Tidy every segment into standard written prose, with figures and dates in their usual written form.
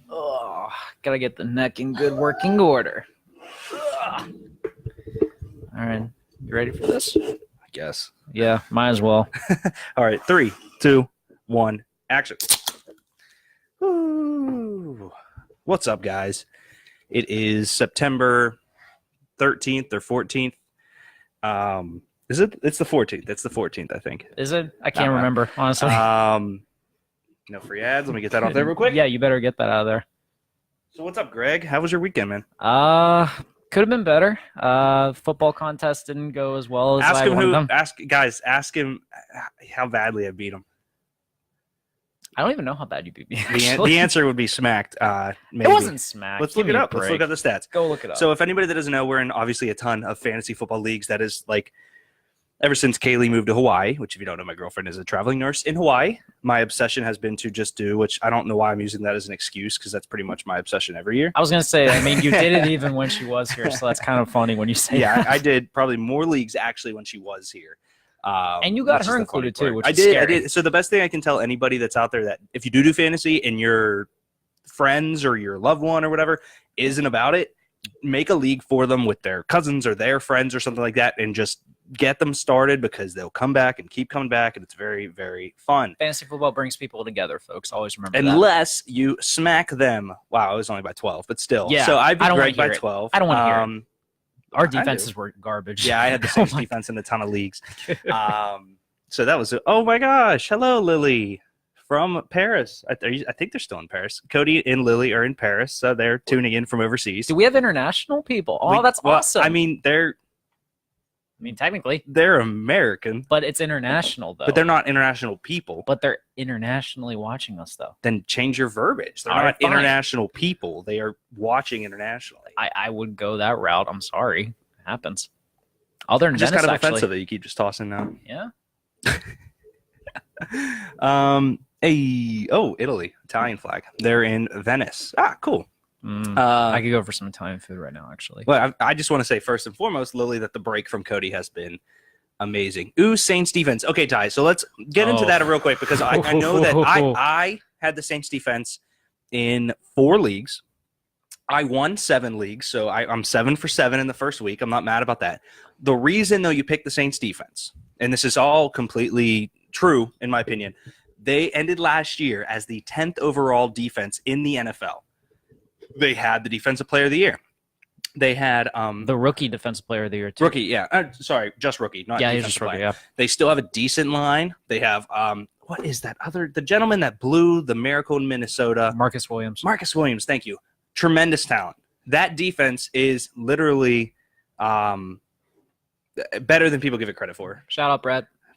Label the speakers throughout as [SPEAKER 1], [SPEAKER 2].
[SPEAKER 1] Oh, gotta get the neck in good working order. Ugh. All right, you ready for this?
[SPEAKER 2] I guess.
[SPEAKER 1] Yeah, might as well.
[SPEAKER 2] All right, 3, 2, 1, action. Ooh. What's up, guys? It is September 13th or 14th. Is it? It's the 14th. It's the 14th, I think.
[SPEAKER 1] Is it? I can't remember, honestly.
[SPEAKER 2] No free ads. Let me get that off there real quick.
[SPEAKER 1] Yeah, you better get that out of there.
[SPEAKER 2] So what's up, Greg? How was your weekend, man?
[SPEAKER 1] Could have been better. Football contest didn't go as well as
[SPEAKER 2] Ask
[SPEAKER 1] I
[SPEAKER 2] him
[SPEAKER 1] wanted
[SPEAKER 2] who.
[SPEAKER 1] them.
[SPEAKER 2] Ask him how badly I beat him.
[SPEAKER 1] I don't even know how bad you beat me.
[SPEAKER 2] The answer would be smacked. Maybe.
[SPEAKER 1] It wasn't smacked.
[SPEAKER 2] Let's look it up. Let's look up the stats.
[SPEAKER 1] Go look it up.
[SPEAKER 2] So if anybody that doesn't know, we're in obviously a ton of fantasy football leagues. That is like ever since Kaylee moved to Hawaii, which if you don't know, my girlfriend is a traveling nurse in Hawaii. My obsession has been to just do, which I don't know why I'm using that as an excuse because that's pretty much my obsession every year.
[SPEAKER 1] I was going to say, I mean, you did it even when she was here, so that's kind of funny when you say that.
[SPEAKER 2] I did probably more leagues actually when she was here.
[SPEAKER 1] And you got her included too, which is
[SPEAKER 2] scary.
[SPEAKER 1] I
[SPEAKER 2] did. So the best thing I can tell anybody that's out there that if you do fantasy and your friends or your loved one or whatever isn't about it, make a league for them with their cousins or their friends or something like that and just get them started because they'll come back and keep coming back and it's very, very fun.
[SPEAKER 1] Fantasy football brings people together, folks. Always remember that.
[SPEAKER 2] Unless you smack them. Wow, it was only by 12, but still.
[SPEAKER 1] Yeah,
[SPEAKER 2] so I beat
[SPEAKER 1] don't
[SPEAKER 2] Greg by
[SPEAKER 1] hear it.
[SPEAKER 2] 12.
[SPEAKER 1] I don't want to hear it. Our defenses were garbage.
[SPEAKER 2] Yeah, I had the same defense in a ton of leagues. So that was, oh my gosh. Hello, Lily from Paris. I think they're still in Paris. Cody and Lily are in Paris, so they're tuning in from overseas.
[SPEAKER 1] Do we have international people? Oh, that's awesome.
[SPEAKER 2] I mean,
[SPEAKER 1] technically.
[SPEAKER 2] They're American.
[SPEAKER 1] But it's international, though.
[SPEAKER 2] But they're not international people.
[SPEAKER 1] But they're internationally watching us, though.
[SPEAKER 2] Then change your verbiage. They're not international people. They are watching internationally.
[SPEAKER 1] I would go that route. I'm sorry. It happens. Other than
[SPEAKER 2] just
[SPEAKER 1] Venice,
[SPEAKER 2] kind of
[SPEAKER 1] actually.
[SPEAKER 2] offensive that you keep just tossing out.
[SPEAKER 1] Yeah.
[SPEAKER 2] Italy, Italian flag. They're in Venice. Ah, cool.
[SPEAKER 1] I could go for some Italian food right now, actually.
[SPEAKER 2] Well, I just want to say first and foremost, Lily, that the break from Cody has been amazing. Ooh, Saints defense. Okay, Ty, so let's get into that real quick because I know that I had the Saints defense in 4 leagues. I won 7 leagues, so I'm 7 for 7 in the first week. I'm not mad about that. The reason, though, you picked the Saints defense, and this is all completely true, in my opinion, they ended last year as the 10th overall defense in the NFL. They had the Defensive Player of the Year. They had
[SPEAKER 1] the Rookie Defensive Player of the Year, too.
[SPEAKER 2] Rookie, yeah. Sorry, just rookie, not
[SPEAKER 1] he's
[SPEAKER 2] defensive
[SPEAKER 1] just rookie,
[SPEAKER 2] player.
[SPEAKER 1] yeah.
[SPEAKER 2] They still have a decent line. They have what is that the gentleman that blew the miracle in Minnesota?
[SPEAKER 1] Marcus Williams.
[SPEAKER 2] Marcus Williams, thank you. Tremendous talent. That defense is literally better than people give it credit for.
[SPEAKER 1] Shout out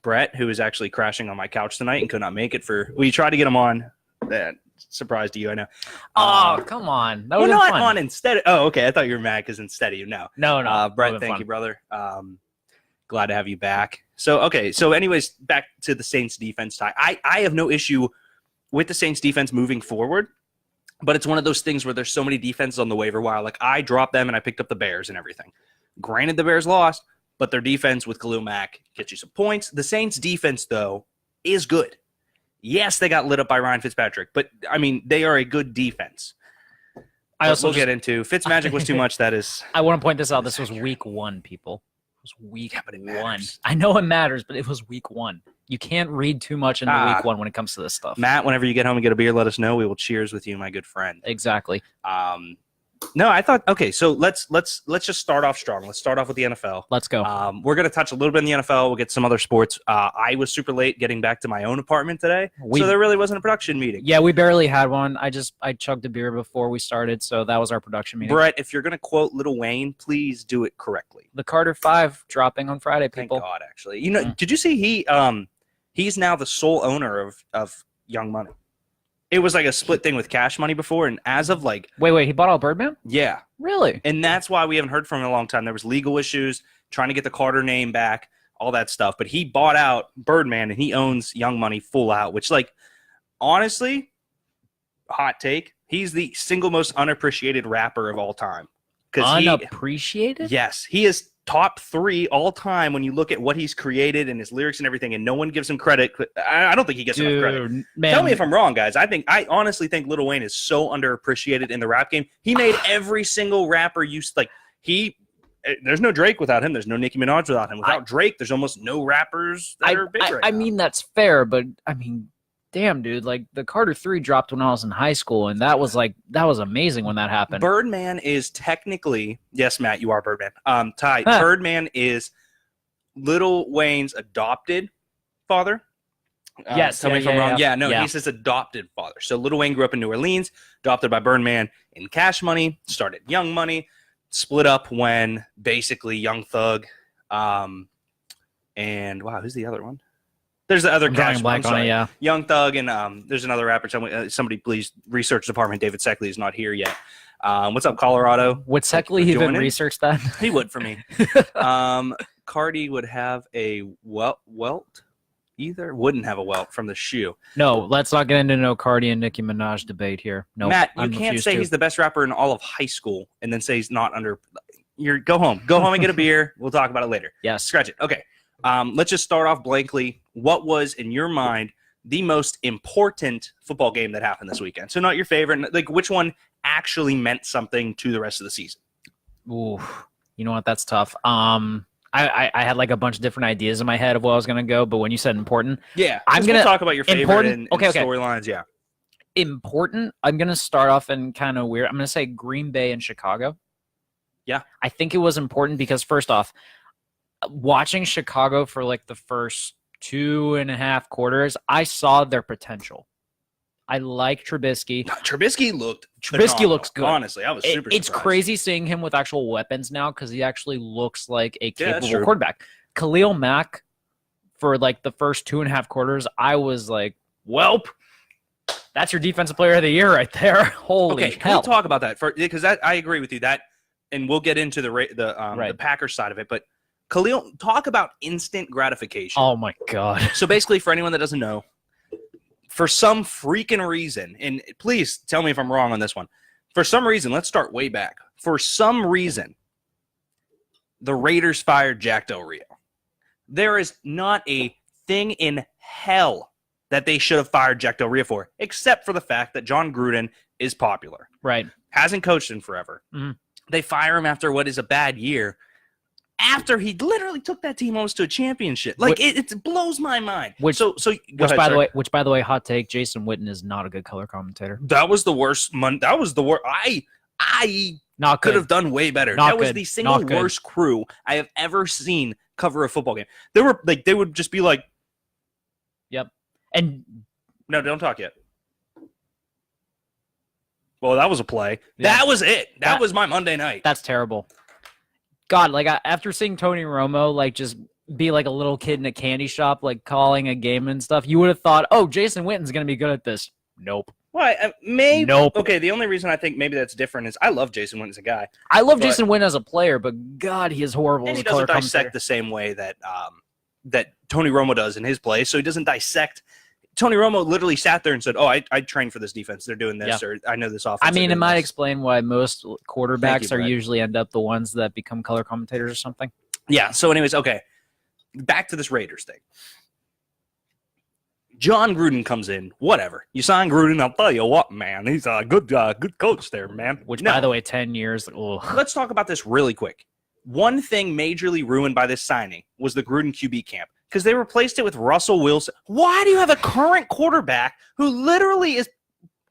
[SPEAKER 2] Brett, who is actually crashing on my couch tonight and could not make it we tried to get him on. That surprise to you, I know.
[SPEAKER 1] Oh, come on. That
[SPEAKER 2] was
[SPEAKER 1] not
[SPEAKER 2] fun. On instead. Oh, okay. I thought you were mad because instead of you. No. Brett, thank you, brother. Glad to have you back. So, okay. So, anyways, back to the Saints defense. I have no issue with the Saints defense moving forward, but it's one of those things where there's so many defenses on the waiver wire. Like, I dropped them and I picked up the Bears and everything. Granted, the Bears lost, but their defense with Khalil Mack gets you some points. The Saints defense, though, is good. Yes, they got lit up by Ryan Fitzpatrick, but, I mean, they are a good defense. We'll get into Fitzmagic was too much. That is.
[SPEAKER 1] I want to point this out. This was week 1, people. It was week 1. I know it matters, but it was week 1. You can't read too much into week 1 when it comes to this stuff.
[SPEAKER 2] Matt, whenever you get home and get a beer, let us know. We will cheers with you, my good friend.
[SPEAKER 1] Exactly.
[SPEAKER 2] No, I thought, okay, so let's just start off strong. Let's start off with the NFL.
[SPEAKER 1] Let's go.
[SPEAKER 2] We're going to touch a little bit in the NFL. We'll get some other sports. I was super late getting back to my own apartment today, so there really wasn't a production meeting.
[SPEAKER 1] Yeah, we barely had one. I chugged a beer before we started, so that was our production meeting.
[SPEAKER 2] Brett, if you're going to quote Lil Wayne, please do it correctly.
[SPEAKER 1] The Carter 5 dropping on Friday, people.
[SPEAKER 2] Thank God, actually. You know, Did you see he's now the sole owner of Young Money? It was like a split thing with Cash Money before, and as of like...
[SPEAKER 1] Wait, he bought out Birdman?
[SPEAKER 2] Yeah.
[SPEAKER 1] Really?
[SPEAKER 2] And that's why we haven't heard from him in a long time. There was legal issues, trying to get the Carter name back, all that stuff. But he bought out Birdman, and he owns Young Money full out, which, like, honestly, hot take, he's the single most unappreciated rapper of all time.
[SPEAKER 1] Unappreciated?
[SPEAKER 2] Yes. He is top 3 all time when you look at what he's created and his lyrics and everything, and no one gives him credit. I don't think he gets enough credit. Man. Tell me if I'm wrong, guys. I honestly think Lil Wayne is so underappreciated in the rap game. He made every single rapper there's no Drake without him. There's no Nicki Minaj without him. Without Drake, there's almost no rappers that are big right now.
[SPEAKER 1] I mean, that's fair, but I mean, damn, dude, like the Carter 3 dropped when I was in high school, and that was amazing when that happened.
[SPEAKER 2] Birdman is technically, yes, Matt, you are Birdman. Ty, Birdman is Lil Wayne's adopted father.
[SPEAKER 1] Yes,
[SPEAKER 2] tell me if I'm wrong. Yeah, no, he's his adopted father. So Lil Wayne grew up in New Orleans, adopted by Birdman in Cash Money, started Young Money, split up when basically Young Thug, and wow, who's the other one? There's the other Cash Money. Yeah. Young Thug and there's another rapper. Somebody please, research department. David Seckley is not here yet. What's up, Colorado?
[SPEAKER 1] Would Seckley even research that?
[SPEAKER 2] He would for me. Cardi would have a welt. Either wouldn't have a welt from the shoe.
[SPEAKER 1] No, let's not get into no Cardi and Nicki Minaj debate here. No,
[SPEAKER 2] Matt, you can't say he's the best rapper in all of high school and then say he's not under. Go home and get a beer. We'll talk about it later.
[SPEAKER 1] Yes,
[SPEAKER 2] scratch it. Okay, let's just start off blankly. What was in your mind the most important football game that happened this weekend? So not your favorite, like which one actually meant something to the rest of the season?
[SPEAKER 1] Ooh, you know what? That's tough. I had like a bunch of different ideas in my head of what I was going to go, but when you said important,
[SPEAKER 2] I'm going to talk about your favorite and storylines. Yeah.
[SPEAKER 1] Important. I'm going to start off in kind of weird. I'm going to say Green Bay and Chicago.
[SPEAKER 2] Yeah.
[SPEAKER 1] I think it was important because first off, watching Chicago for like the first 2.5 quarters, I saw their potential. I like Trubisky.
[SPEAKER 2] Trubisky looks
[SPEAKER 1] good.
[SPEAKER 2] Honestly, I was super
[SPEAKER 1] It's
[SPEAKER 2] surprised.
[SPEAKER 1] crazy seeing him with actual weapons now because he actually looks like a capable quarterback. Khalil Mack, for like the first 2.5 quarters, I was like, welp, that's your defensive player of the year right there. Holy hell.
[SPEAKER 2] Can we talk about that? Because I agree with you. That, and we'll get into the Packers side of it, but Khalil, talk about instant gratification.
[SPEAKER 1] Oh, my God.
[SPEAKER 2] So basically, for anyone that doesn't know, for some freaking reason, and please tell me if I'm wrong on this one. For some reason, let's start way back. For some reason, the Raiders fired Jack Del Rio. There is not a thing in hell that they should have fired Jack Del Rio for, except for the fact that John Gruden is popular.
[SPEAKER 1] Right.
[SPEAKER 2] Hasn't coached in forever. Mm-hmm. They fire him after what is a bad year. After he literally took that team almost to a championship, like it blows my mind. Which by
[SPEAKER 1] the way, hot take: Jason Witten is not a good color commentator.
[SPEAKER 2] That was the worst. That was the worst. I could have done way better. That was the single worst crew I have ever seen cover a football game. They would just be like,
[SPEAKER 1] "Yep," and
[SPEAKER 2] no, don't talk yet. Well, that was a play. Yeah. That was it. That was my Monday night.
[SPEAKER 1] That's terrible. God, like after seeing Tony Romo like just be like a little kid in a candy shop, like calling a game and stuff, you would have thought, oh, Jason Witten's going to be good at this. Nope.
[SPEAKER 2] Why? Maybe.
[SPEAKER 1] Nope.
[SPEAKER 2] Okay, the only reason I think maybe that's different is I love Jason Witten as a guy.
[SPEAKER 1] I love Jason Witten as a player, but God, he is horrible as a color commentator.
[SPEAKER 2] He doesn't dissect the same way that that Tony Romo does in his play, so he doesn't dissect. Tony Romo literally sat there and said, "Oh, I trained for this defense. They're doing this, or I know this offense."
[SPEAKER 1] I mean, it might explain why most quarterbacks usually end up the ones that become color commentators or something.
[SPEAKER 2] Yeah. So, anyways, okay, back to this Raiders thing. John Gruden comes in. Whatever. You sign Gruden, I'll tell you what, man. He's a good coach there, man.
[SPEAKER 1] By the way, 10 years.
[SPEAKER 2] Let's talk about this really quick. One thing majorly ruined by this signing was the Gruden QB camp. Because they replaced it with Russell Wilson. Why do you have a current quarterback who literally is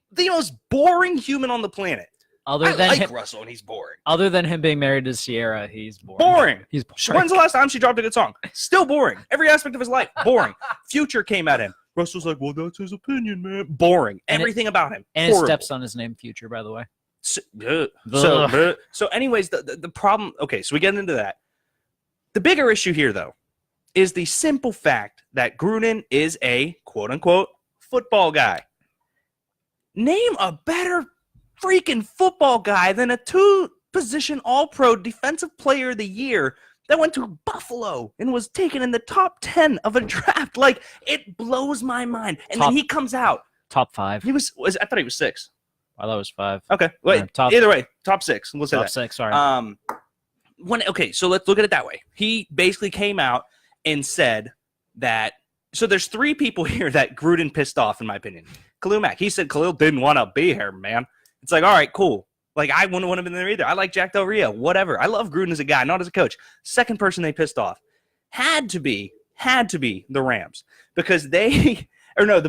[SPEAKER 2] the most boring human on the planet? I like Russell, and he's boring.
[SPEAKER 1] Other than him being married to Sierra, he's boring.
[SPEAKER 2] Boring. He's boring. When's the last time she dropped a good song? Still boring. Every aspect of his life, boring. Future came at him. Russell's like, well, that's his opinion, man. Boring. Everything about him.
[SPEAKER 1] And his stepson is named Future, by the way.
[SPEAKER 2] So anyways, the problem. Okay, so we get into that. The bigger issue here, though, is the simple fact that Gruden is a quote-unquote football guy. Name a better freaking football guy than a 2-position all-pro defensive player of the year that went to Buffalo and was taken in the top 10 of a draft. Like, it blows my mind. And then he comes out.
[SPEAKER 1] Top 5.
[SPEAKER 2] He was I thought he was 6.
[SPEAKER 1] I thought it was 5.
[SPEAKER 2] Okay. Wait, either way, top 6. We'll say
[SPEAKER 1] top
[SPEAKER 2] that.
[SPEAKER 1] 6, sorry.
[SPEAKER 2] So let's look at it that way. He basically came out and said that. So there's 3 people here that Gruden pissed off, in my opinion. Khalil Mack. He said Khalil didn't want to be here, man. It's like, all right, cool. Like, I wouldn't want to be there either. I like Jack Del Rio, whatever. I love Gruden as a guy, not as a coach. Second person they pissed off had to be the Rams because the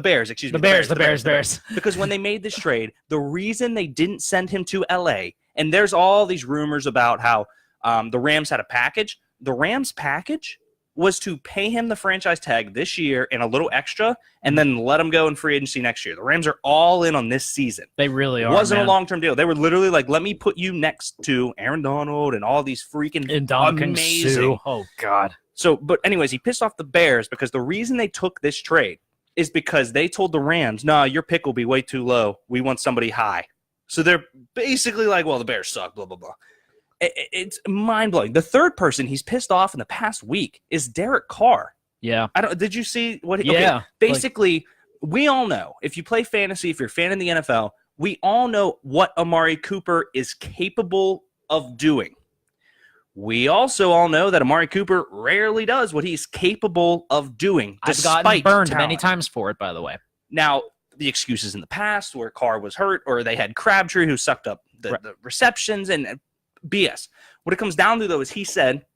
[SPEAKER 2] Bears, excuse me.
[SPEAKER 1] The Bears.
[SPEAKER 2] Because when they made this trade, the reason they didn't send him to L.A., and there's all these rumors about how the Rams had a package. The Rams package was to pay him the franchise tag this year and a little extra, and then let him go in free agency next year. The Rams are all in on this season.
[SPEAKER 1] They really are.
[SPEAKER 2] It wasn't a long-term deal. They were literally like, let me put you next to Aaron Donald and all these freaking amazing.
[SPEAKER 1] Sue. Oh, God.
[SPEAKER 2] So, but anyways, he pissed off the Bears because the reason they took this trade is because they told the Rams, no, your pick will be way too low. We want somebody high. So they're basically like, well, the Bears suck, blah, blah, blah. It's mind-blowing. The third person he's pissed off in the past week is Derek Carr.
[SPEAKER 1] Yeah.
[SPEAKER 2] Did you see what?
[SPEAKER 1] Yeah.
[SPEAKER 2] Okay, basically, we all know, if you play fantasy, if you're a fan of the NFL, we all know what Amari Cooper is capable of doing. We also all know that Amari Cooper rarely does what he's capable of doing.
[SPEAKER 1] I've gotten burned many times for it, by the way.
[SPEAKER 2] Now, the excuses in the past where Carr was hurt or they had Crabtree who sucked up the receptions and BS. What it comes down to, though, is he said,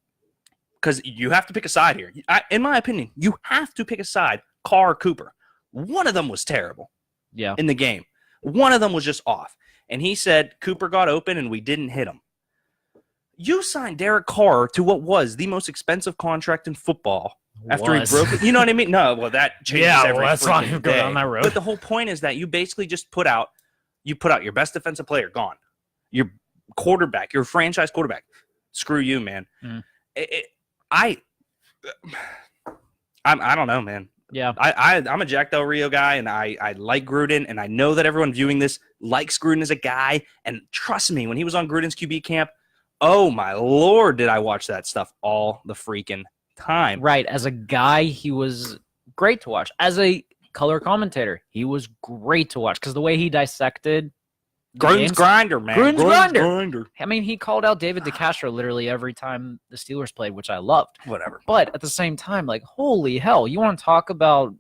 [SPEAKER 2] because you have to pick a side here. In my opinion, you have to pick a side, Carr or Cooper. One of them was terrible in the game. One of them was just off. And he said Cooper got open and we didn't hit him. You signed Derek Carr to what was the most expensive contract in football after he broke it. You know what I mean? No, well, that changes every
[SPEAKER 1] that's not even
[SPEAKER 2] day.
[SPEAKER 1] going on that road.
[SPEAKER 2] But the whole point is that you basically just put out your best defensive player, gone. Your quarterback, your franchise quarterback. Screw you, man. I don't know, man.
[SPEAKER 1] Yeah.
[SPEAKER 2] I'm a Jack Del Rio guy, and I like Gruden, and I know that everyone viewing this likes Gruden as a guy. And trust me, when he was on Gruden's QB camp, oh my Lord, did I watch that stuff all the freaking time.
[SPEAKER 1] Right. As a guy, he was great to watch. As a color commentator, he was great to watch because the way he dissected
[SPEAKER 2] Gruden's grinder, man.
[SPEAKER 1] Gruden's grinder. I mean, he called out David DeCastro literally every time the Steelers played, which I loved.
[SPEAKER 2] Whatever.
[SPEAKER 1] But at the same time, like, holy hell, you want to talk about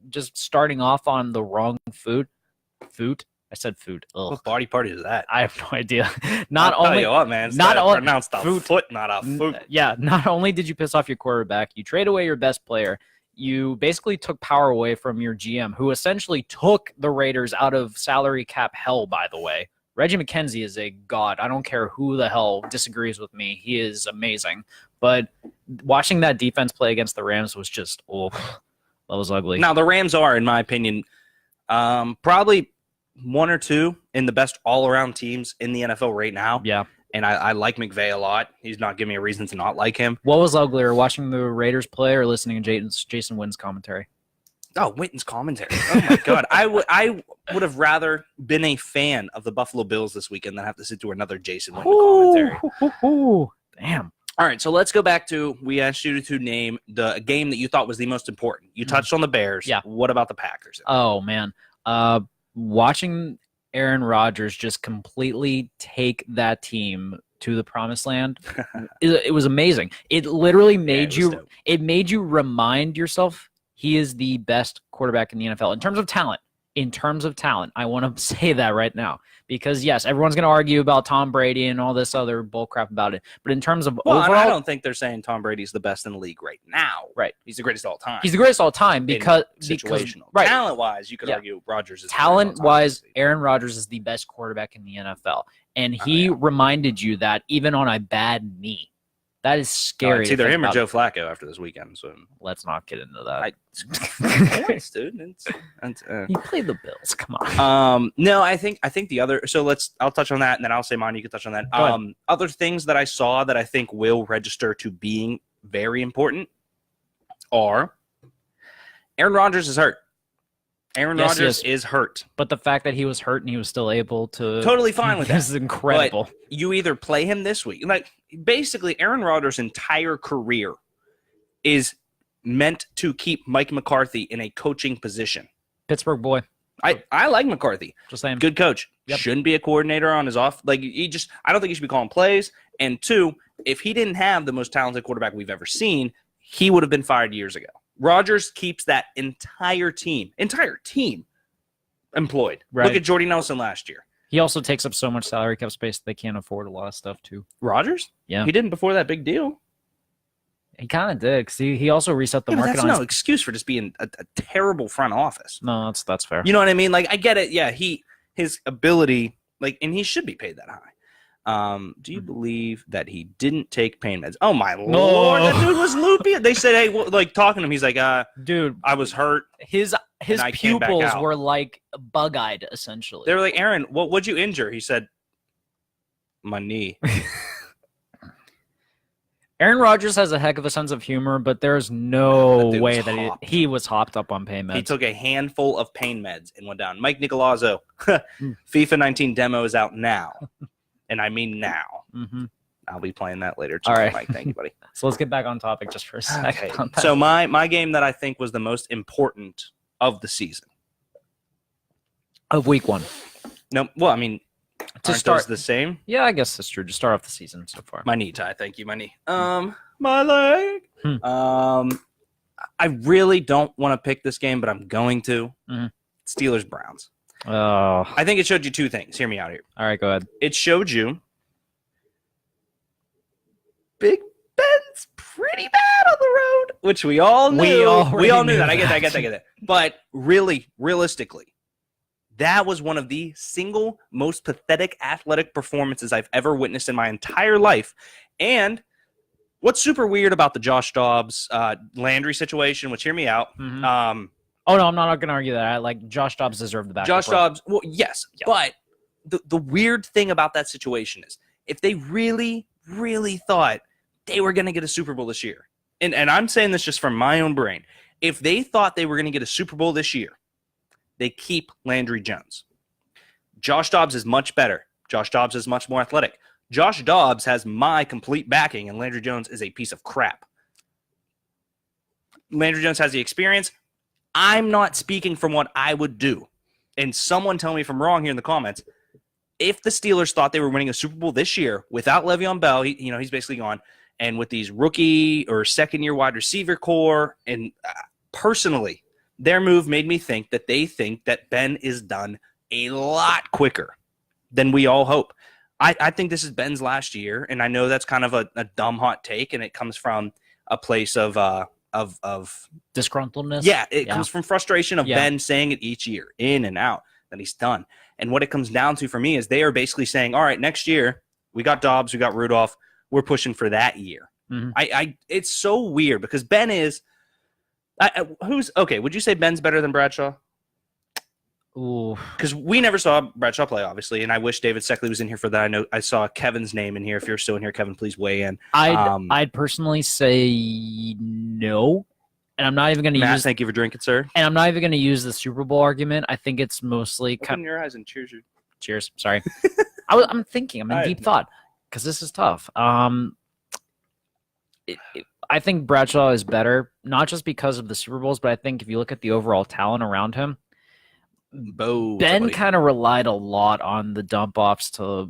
[SPEAKER 1] just starting off on the wrong foot? I said food. Ugh.
[SPEAKER 2] What body part is that?
[SPEAKER 1] I have no idea.
[SPEAKER 2] I'll tell you what, man. Not only pronounced a foot, not a foot.
[SPEAKER 1] Yeah. Not only did you piss off your quarterback, you trade away your best player. You basically took power away from your GM, who essentially took the Raiders out of salary cap hell. By the way, Reggie McKenzie is a god. I don't care who the hell disagrees with me. He is amazing. But watching that defense play against the Rams was just that was ugly.
[SPEAKER 2] Now the Rams are, in my opinion, probably one or two in the best all-around teams in the NFL right now.
[SPEAKER 1] Yeah.
[SPEAKER 2] And I like McVay a lot. He's not giving me a reason to not like him.
[SPEAKER 1] What was uglier, watching the Raiders play or listening to Jason Witten's commentary?
[SPEAKER 2] Oh, Witten's commentary. Oh, my God. I would have rather been a fan of the Buffalo Bills this weekend than have to sit to another Jason Witten commentary.
[SPEAKER 1] Damn.
[SPEAKER 2] All right, so let's go back to, we asked you to name the game that you thought was the most important. You touched on the Bears.
[SPEAKER 1] Yeah.
[SPEAKER 2] What about the Packers?
[SPEAKER 1] Oh, man. Watching Aaron Rodgers just completely take that team to the promised land, it was amazing. It literally made made you remind yourself he is the best quarterback in the NFL in terms of talent. I want to say that right now because, yes, everyone's going to argue about Tom Brady and all this other bullcrap about it. But in terms of overall,
[SPEAKER 2] I don't think they're saying Tom Brady's the best in the league right now.
[SPEAKER 1] Right.
[SPEAKER 2] He's the greatest of all time.
[SPEAKER 1] He's the greatest of all time because right.
[SPEAKER 2] Talent-wise, you could argue Rodgers is
[SPEAKER 1] talent-wise, Aaron Rodgers is the best quarterback in the NFL. And he reminded you that even on a bad knee. That is scary.
[SPEAKER 2] It's either him or Joe Flacco after this weekend. So
[SPEAKER 1] let's not get into that.
[SPEAKER 2] Points, dude.
[SPEAKER 1] He played the Bills. Come on.
[SPEAKER 2] No, I think the other. So I'll touch on that, and then I'll say mine. You can touch on that. Other things that I saw that I think will register to being very important are Aaron Rodgers is hurt. Aaron Rodgers is hurt.
[SPEAKER 1] But the fact that he was hurt and he was still able to...
[SPEAKER 2] Totally fine with that.
[SPEAKER 1] This is incredible.
[SPEAKER 2] But you either play him this week. Like, basically, Aaron Rodgers' entire career is meant to keep Mike McCarthy in a coaching position.
[SPEAKER 1] Pittsburgh boy.
[SPEAKER 2] I like McCarthy.
[SPEAKER 1] Just saying.
[SPEAKER 2] Good coach. Yep. Shouldn't be a coordinator on his off. Like, I don't think he should be calling plays. And two, if he didn't have the most talented quarterback we've ever seen, he would have been fired years ago. Rodgers keeps that entire team employed. Right. Look at Jordy Nelson last year.
[SPEAKER 1] He also takes up so much salary cap space that they can't afford a lot of stuff too.
[SPEAKER 2] Rodgers?
[SPEAKER 1] Yeah.
[SPEAKER 2] He didn't before that big deal.
[SPEAKER 1] He kind of did, because he also reset the market.
[SPEAKER 2] That's no excuse for just being a terrible front office.
[SPEAKER 1] No, that's fair.
[SPEAKER 2] You know what I mean? Like, I get it. Yeah, his ability, like, and he should be paid that high. Do you believe that he didn't take pain meds? Oh my lord, that dude was loopy. They said, hey, like talking to him, he's like,
[SPEAKER 1] dude,
[SPEAKER 2] I was hurt.
[SPEAKER 1] His pupils were like bug-eyed, essentially.
[SPEAKER 2] They were like, Aaron, what'd you injure? He said, my knee.
[SPEAKER 1] Aaron Rodgers has a heck of a sense of humor, but there's no way that he was hopped up on pain meds.
[SPEAKER 2] He took a handful of pain meds and went down. Mike Nicolazzo, FIFA 19 demo is out now. And I mean now.
[SPEAKER 1] Mm-hmm.
[SPEAKER 2] I'll be playing that later tonight,
[SPEAKER 1] right.
[SPEAKER 2] Mike. Thank you, buddy.
[SPEAKER 1] So let's get back on topic just for a second.
[SPEAKER 2] Okay. So my game that I think was the most important of the season.
[SPEAKER 1] Of week 1.
[SPEAKER 2] No, well, I mean,
[SPEAKER 1] to start
[SPEAKER 2] the same.
[SPEAKER 1] Yeah, I guess that's true. To start off the season so far.
[SPEAKER 2] My knee, Ty. Thank you, my knee. My leg. I really don't want to pick this game, but I'm going to.
[SPEAKER 1] Mm-hmm.
[SPEAKER 2] Steelers Browns.
[SPEAKER 1] Oh,
[SPEAKER 2] I think it showed you 2 things. Hear me out here.
[SPEAKER 1] All right, go ahead.
[SPEAKER 2] It showed you Big Ben's pretty bad on the road, which we all knew. We all knew that. I get that. But really, realistically, that was one of the single most pathetic athletic performances I've ever witnessed in my entire life. And what's super weird about the Josh Dobbs Landry situation, which hear me out.
[SPEAKER 1] Mm-hmm. Oh, no, I'm not going to argue that. Like, Josh Dobbs deserved the back.
[SPEAKER 2] Josh Dobbs, well, yes. Yep. But the weird thing about that situation is if they really, really thought they were going to get a Super Bowl this year, and I'm saying this just from my own brain, if they thought they were going to get a Super Bowl this year, they keep Landry Jones. Josh Dobbs is much better. Josh Dobbs is much more athletic. Josh Dobbs has my complete backing, and Landry Jones is a piece of crap. Landry Jones has the experience. I'm not speaking from what I would do. And someone tell me if I'm wrong here in the comments. If the Steelers thought they were winning a Super Bowl this year without Le'Veon Bell, he's basically gone, and with these rookie or second-year wide receiver core, and personally, their move made me think that they think that Ben is done a lot quicker than we all hope. I think this is Ben's last year, and I know that's kind of a dumb hot take, and it comes from a place of
[SPEAKER 1] disgruntledness.
[SPEAKER 2] Yeah, it comes from frustration of Ben saying it each year, in and out, that he's done. And what it comes down to for me is they are basically saying, all right, next year, we got Dobbs, we got Rudolph, we're pushing for that year. Mm-hmm. It's so weird because Ben is would you say Ben's better than Bradshaw?
[SPEAKER 1] Ooh.
[SPEAKER 2] Because we never saw Bradshaw play, obviously, and I wish David Seckley was in here for that. I know I saw Kevin's name in here. If you're still in here, Kevin, please weigh in.
[SPEAKER 1] I'd personally say no, and I'm not even going to use.
[SPEAKER 2] Thank you for drinking, sir.
[SPEAKER 1] And I'm not even going to use the Super Bowl argument. I think it's mostly
[SPEAKER 2] open your eyes and cheers.
[SPEAKER 1] Cheers. Sorry, I'm thinking. I'm in deep thought because this is tough. I think Bradshaw is better, not just because of the Super Bowls, but I think if you look at the overall talent around him. Ben kind of relied a lot on the dump offs to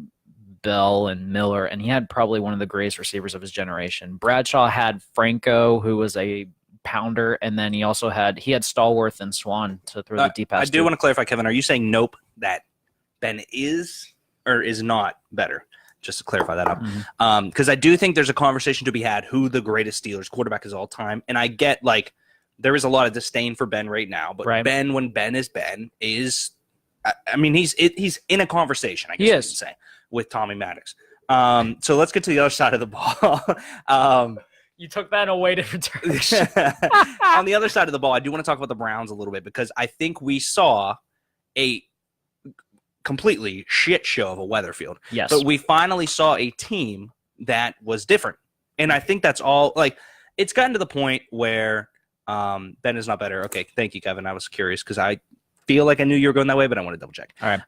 [SPEAKER 1] Bell and Miller, and he had probably one of the greatest receivers of his generation. Bradshaw had Franco, who was a pounder, and then he also had Stallworth and Swan to throw the deep pass.
[SPEAKER 2] I do want to clarify, Kevin. Are you saying nope that Ben is or is not better? Just to clarify that up, because I do think there's a conversation to be had who the greatest Steelers quarterback is all time, and I get like. There is a lot of disdain for Ben right now, but Ben, when Ben is Ben, is I mean he's in a conversation, I guess you could say, with Tommy Maddox. So let's get to the other side of the ball.
[SPEAKER 1] You took that in a way different direction.
[SPEAKER 2] On the other side of the ball, I do want to talk about the Browns a little bit because I think we saw a completely shit show of a Weatherfield.
[SPEAKER 1] Yes,
[SPEAKER 2] but we finally saw a team that was different, and I think that's all. Like it's gotten to the point where. Ben is not better. Okay, thank you, Kevin. I was curious because I feel like I knew you were going that way, but I want to double check.
[SPEAKER 1] All right.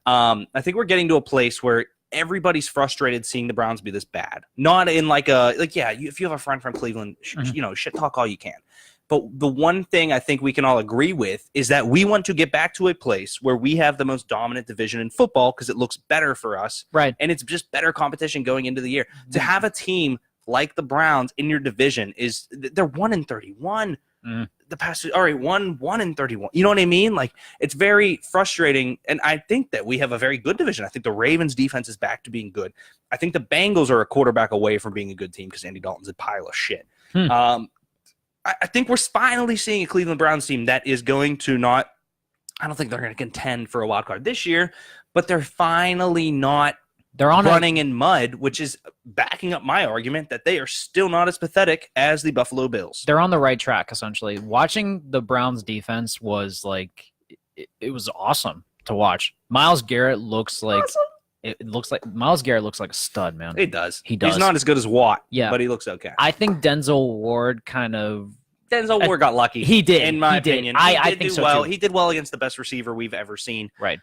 [SPEAKER 2] I think we're getting to a place where everybody's frustrated seeing the Browns be this bad. Not in if you have a friend from Cleveland, shit talk all you can. But the one thing I think we can all agree with is that we want to get back to a place where we have the most dominant division in football because it looks better for us.
[SPEAKER 1] Right.
[SPEAKER 2] And it's just better competition going into the year. To have a team like the Browns in your division is they're 1-31. The past, all right, 1-31. You know what I mean? Like, it's very frustrating. And I think that we have a very good division. I think the Ravens defense is back to being good. I think the Bengals are a quarterback away from being a good team because Andy Dalton's a pile of shit. I think we're finally seeing a Cleveland Browns team that is going to not, I don't think they're going to contend for a wild card this year, but they're finally not running in mud, which is backing up my argument that they are still not as pathetic as the Buffalo Bills.
[SPEAKER 1] They're on the right track, essentially. Watching the Browns defense was like, it was awesome to watch. Myles Garrett looks like Myles Garrett looks like a stud, man.
[SPEAKER 2] He does.
[SPEAKER 1] He does.
[SPEAKER 2] He's not as good as Watt, but he looks okay.
[SPEAKER 1] I think Denzel Ward got
[SPEAKER 2] lucky.
[SPEAKER 1] He did,
[SPEAKER 2] in my opinion.
[SPEAKER 1] I think so
[SPEAKER 2] well.
[SPEAKER 1] too.
[SPEAKER 2] He did well against the best receiver we've ever seen.
[SPEAKER 1] Right.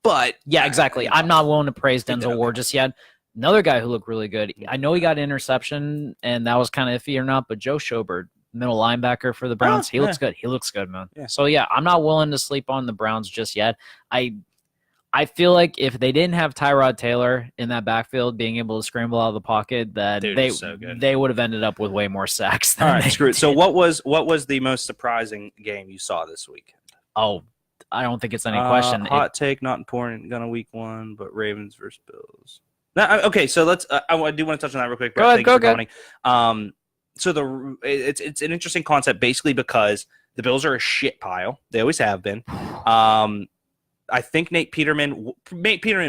[SPEAKER 2] But
[SPEAKER 1] yeah, exactly. I'm not willing to praise Denzel Ward just yet. Another guy who looked really good. I know he got an interception, and that was kind of iffy or not, but Joe Schobert, middle linebacker for the Browns, he looks good. He looks good, man. Yeah. So, yeah, I'm not willing to sleep on the Browns just yet. I feel like if they didn't have Tyrod Taylor in that backfield being able to scramble out of the pocket, that they would have ended up with way more sacks than
[SPEAKER 2] all right, screw it. So what was the most surprising game you saw this weekend?
[SPEAKER 1] Oh, I don't think it's any question.
[SPEAKER 2] Hot take, not important, gonna week one, but Ravens versus Bills. Now, okay, so let's. I do want to touch on that real quick.
[SPEAKER 1] Go ahead.
[SPEAKER 2] So it's an interesting concept, basically because the Bills are a shit pile. They always have been. I think Nate Peterman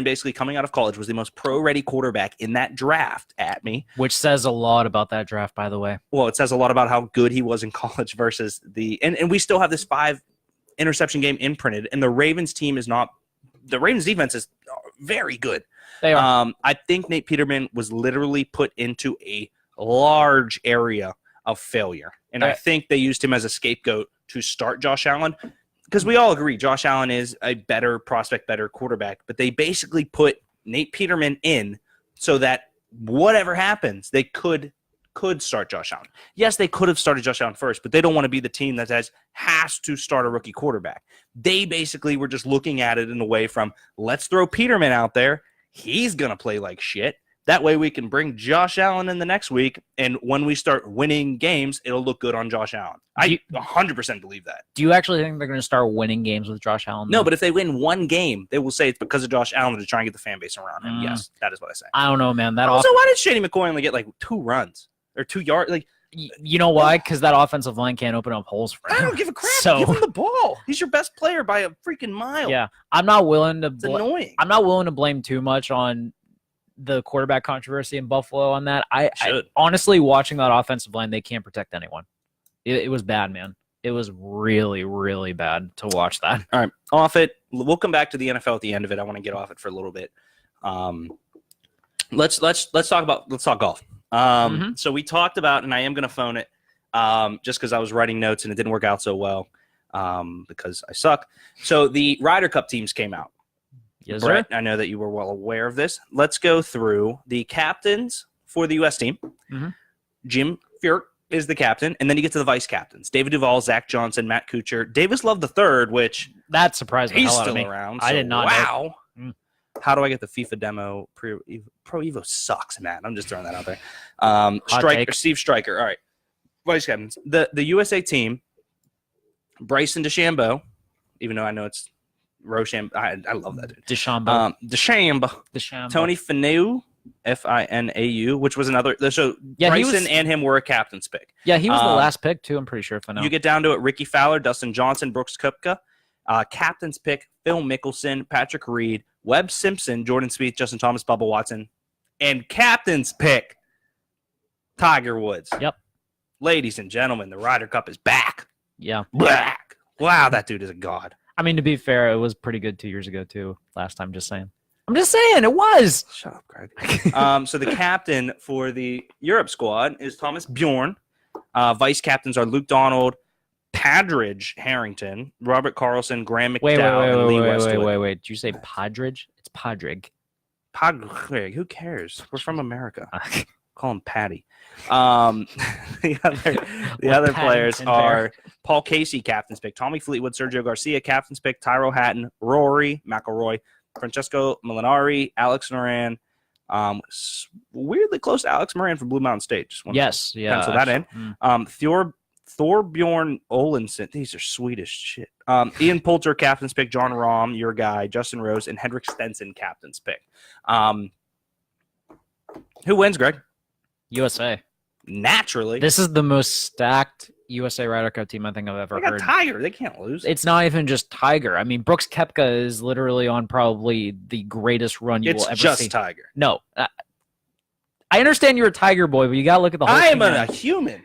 [SPEAKER 2] basically coming out of college was the most pro-ready quarterback in that draft at me.
[SPEAKER 1] Which says a lot about that draft, by the way.
[SPEAKER 2] Well, it says a lot about how good he was in college versus and we still have this 5 interception game imprinted, and the Ravens defense is very good.
[SPEAKER 1] They are.
[SPEAKER 2] I think Nate Peterman was literally put into a large area of failure, and I think they used him as a scapegoat to start Josh Allen, because we all agree Josh Allen is a better prospect, better quarterback, but they basically put Nate Peterman in so that whatever happens, they could start Josh Allen. Yes, they could have started Josh Allen first, but they don't want to be the team that has to start a rookie quarterback. They basically were just looking at it in a way from, let's throw Peterman out there. He's going to play like shit. That way we can bring Josh Allen in the next week, and when we start winning games, it'll look good on Josh Allen. I 100% believe that.
[SPEAKER 1] Do you actually think they're going to start winning games with Josh Allen?
[SPEAKER 2] No, but if they win one game, they will say it's because of Josh Allen to try and get the fan base around him. Yes, that is what I say.
[SPEAKER 1] I don't know, man.
[SPEAKER 2] Why did Shady McCoy only get like 2 runs? Or 2 yards, like,
[SPEAKER 1] you know why? Because that offensive line can't open up holes for him.
[SPEAKER 2] I don't give a crap. Give him the ball. He's your best player by a freaking mile.
[SPEAKER 1] Yeah, I'm not willing to.
[SPEAKER 2] It's annoying.
[SPEAKER 1] I'm not willing to blame too much on the quarterback controversy in Buffalo on that. I honestly, watching that offensive line, they can't protect anyone. It was bad, man. It was really, really bad to watch that.
[SPEAKER 2] All right, off it. We'll come back to the NFL at the end of it. I want to get off it for a little bit. Let's talk golf. So we talked about, and I am going to phone it just because I was writing notes and it didn't work out so well because I suck. So the Ryder Cup teams came out.
[SPEAKER 1] Yes,
[SPEAKER 2] Brett,
[SPEAKER 1] sir.
[SPEAKER 2] I know that you were well aware of this. Let's go through the captains for the U.S. team. Jim Furyk is the captain, and then you get to the vice captains: David Duval, Zach Johnson, Matt Kuchar, Davis Love III, which
[SPEAKER 1] that surprised me.
[SPEAKER 2] He's still around. So
[SPEAKER 1] I did not.
[SPEAKER 2] Wow. Know. How do I get the FIFA demo? Pro Evo sucks, man. I'm just throwing that out there. Steve Striker. All right. Vice captains. The USA team, Bryson DeChambeau, even though I know it's Rochambeau. I love that dude. DeChambeau. Tony Finau, Finau, which was another. So Bryson and him were a captain's pick.
[SPEAKER 1] Yeah, he was the last pick, too. I'm pretty sure. Finau.
[SPEAKER 2] You get down to it, Ricky Fowler, Dustin Johnson, Brooks Koepka. Captain's pick, Phil Mickelson, Patrick Reed, Webb Simpson, Jordan Spieth, Justin Thomas, Bubba Watson. And captain's pick, Tiger Woods.
[SPEAKER 1] Yep.
[SPEAKER 2] Ladies and gentlemen, the Ryder Cup is back.
[SPEAKER 1] Yeah.
[SPEAKER 2] Back. Wow, that dude is a god.
[SPEAKER 1] I mean, to be fair, it was pretty good 2 years ago, too. Last time, just saying. I'm just saying, it was.
[SPEAKER 2] Shut up, Greg. So the captain for the Europe squad is Thomas Bjorn. Vice captains are Luke Donald, Padridge Harrington, Robert Carlson, Graham McDowell, and Lee Westwood.
[SPEAKER 1] Wait. Did you say Padridge? It's Padrig.
[SPEAKER 2] Padrig. Who cares? We're from America. Call him Patty. The other players are Paul Casey, captain's pick, Tommy Fleetwood, Sergio Garcia, captain's pick, Tyrell Hatton, Rory McIlroy, Francesco Molinari, Alex Noren, Weirdly close to Alex Moran from Blue Mountain State. Just
[SPEAKER 1] yes, yeah.
[SPEAKER 2] Pencil that in. Thorbjorn Olensen. These are Swedish shit. Ian Poulter, captain's pick. John Rahm, your guy. Justin Rose, and Henrik Stenson, captain's pick. Who wins, Greg?
[SPEAKER 1] USA.
[SPEAKER 2] Naturally.
[SPEAKER 1] This is the most stacked USA Ryder Cup team I think I've ever heard.
[SPEAKER 2] Tiger. They can't lose.
[SPEAKER 1] It's not even just Tiger. I mean, Brooks Koepka is literally on probably the greatest run you will ever see.
[SPEAKER 2] It's just Tiger.
[SPEAKER 1] No. I understand you're a Tiger boy, but you got to look at the whole
[SPEAKER 2] team. I am a human.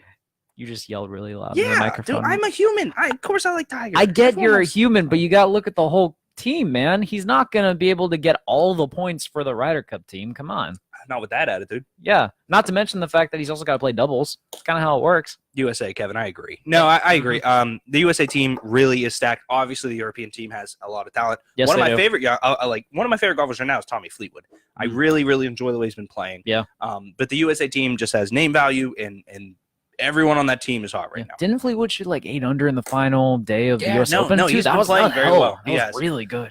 [SPEAKER 1] You just yelled really loud in the microphone.
[SPEAKER 2] Dude, I'm a human. Of course I like Tiger.
[SPEAKER 1] I get you're a human, but you got to look at the whole team, man. He's not going to be able to get all the points for the Ryder Cup team. Come on.
[SPEAKER 2] Not with that attitude.
[SPEAKER 1] Yeah. Not to mention the fact that he's also got to play doubles. It's kind of how it works.
[SPEAKER 2] USA, Kevin. I agree. No, I agree. The USA team really is stacked. Obviously, the European team has a lot of talent.
[SPEAKER 1] Yes,
[SPEAKER 2] one of my favorite golfers right now is Tommy Fleetwood. I really, really enjoy the way he's been playing.
[SPEAKER 1] Yeah.
[SPEAKER 2] But the USA team just has name value, and everyone on that team is hot right now.
[SPEAKER 1] Didn't Fleetwood shoot like 8 under in the final day of the US Open?
[SPEAKER 2] No, he's been playing very well.
[SPEAKER 1] That was really good.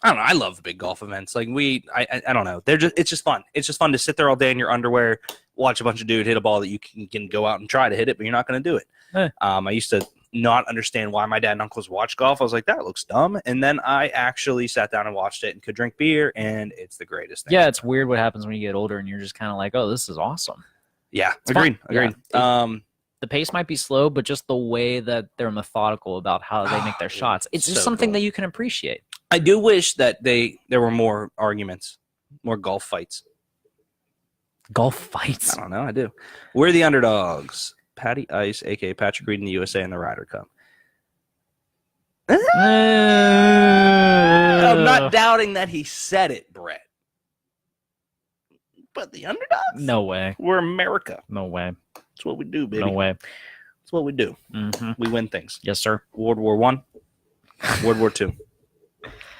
[SPEAKER 2] I don't know. I love the big golf events. Like I don't know. It's just fun. It's just fun to sit there all day in your underwear, watch a bunch of dudes hit a ball that you can go out and try to hit it, but you're not going to do it. I used to not understand why my dad and uncles watch golf. I was like, that looks dumb. And then I actually sat down and watched it and could drink beer, and it's the greatest thing.
[SPEAKER 1] Yeah, it's weird what happens when you get older and you're just kind of like, oh, this is awesome.
[SPEAKER 2] Yeah, agreed.
[SPEAKER 1] Yeah. The pace might be slow, but just the way that they're methodical about how they make their shots, it's just something that you can appreciate.
[SPEAKER 2] I do wish that there were more arguments, more golf fights.
[SPEAKER 1] Golf fights?
[SPEAKER 2] I don't know. I do. We're the underdogs. Patty Ice, a.k.a. Patrick Reed in the USA and the Ryder Cup. I'm not doubting that he said it, Brett. But the underdogs?
[SPEAKER 1] No way.
[SPEAKER 2] We're America.
[SPEAKER 1] No way.
[SPEAKER 2] That's what we do, baby.
[SPEAKER 1] No way.
[SPEAKER 2] That's what we do.
[SPEAKER 1] Mm-hmm.
[SPEAKER 2] We win things.
[SPEAKER 1] Yes, sir.
[SPEAKER 2] World War I, World War II,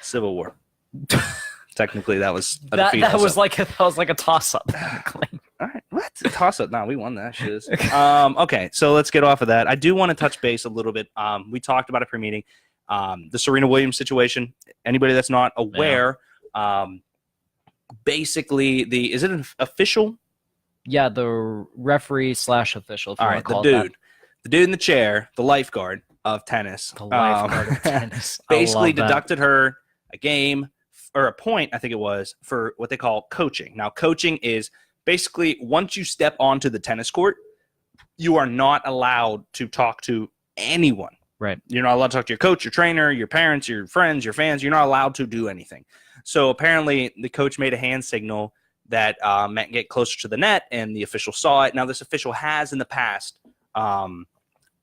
[SPEAKER 2] Civil War. Technically, that was a defeat.
[SPEAKER 1] That was like a toss-up.
[SPEAKER 2] All right, what? Toss-up? No, we won that shit. Okay, so let's get off of that. I do want to touch base a little bit. We talked about it pre-meeting. The Serena Williams situation. Anybody that's not aware, basically is it an official?
[SPEAKER 1] Yeah, the referee / official.
[SPEAKER 2] All right, the dude in the chair, the lifeguard of tennis.
[SPEAKER 1] The lifeguard of tennis.
[SPEAKER 2] Basically deducted her a game or a point, I think it was, for what they call coaching. Now, coaching is basically once you step onto the tennis court, you are not allowed to talk to anyone.
[SPEAKER 1] Right.
[SPEAKER 2] You're not allowed to talk to your coach, your trainer, your parents, your friends, your fans. You're not allowed to do anything. So apparently the coach made a hand signal that meant get closer to the net, and the official saw it. Now, this official has in the past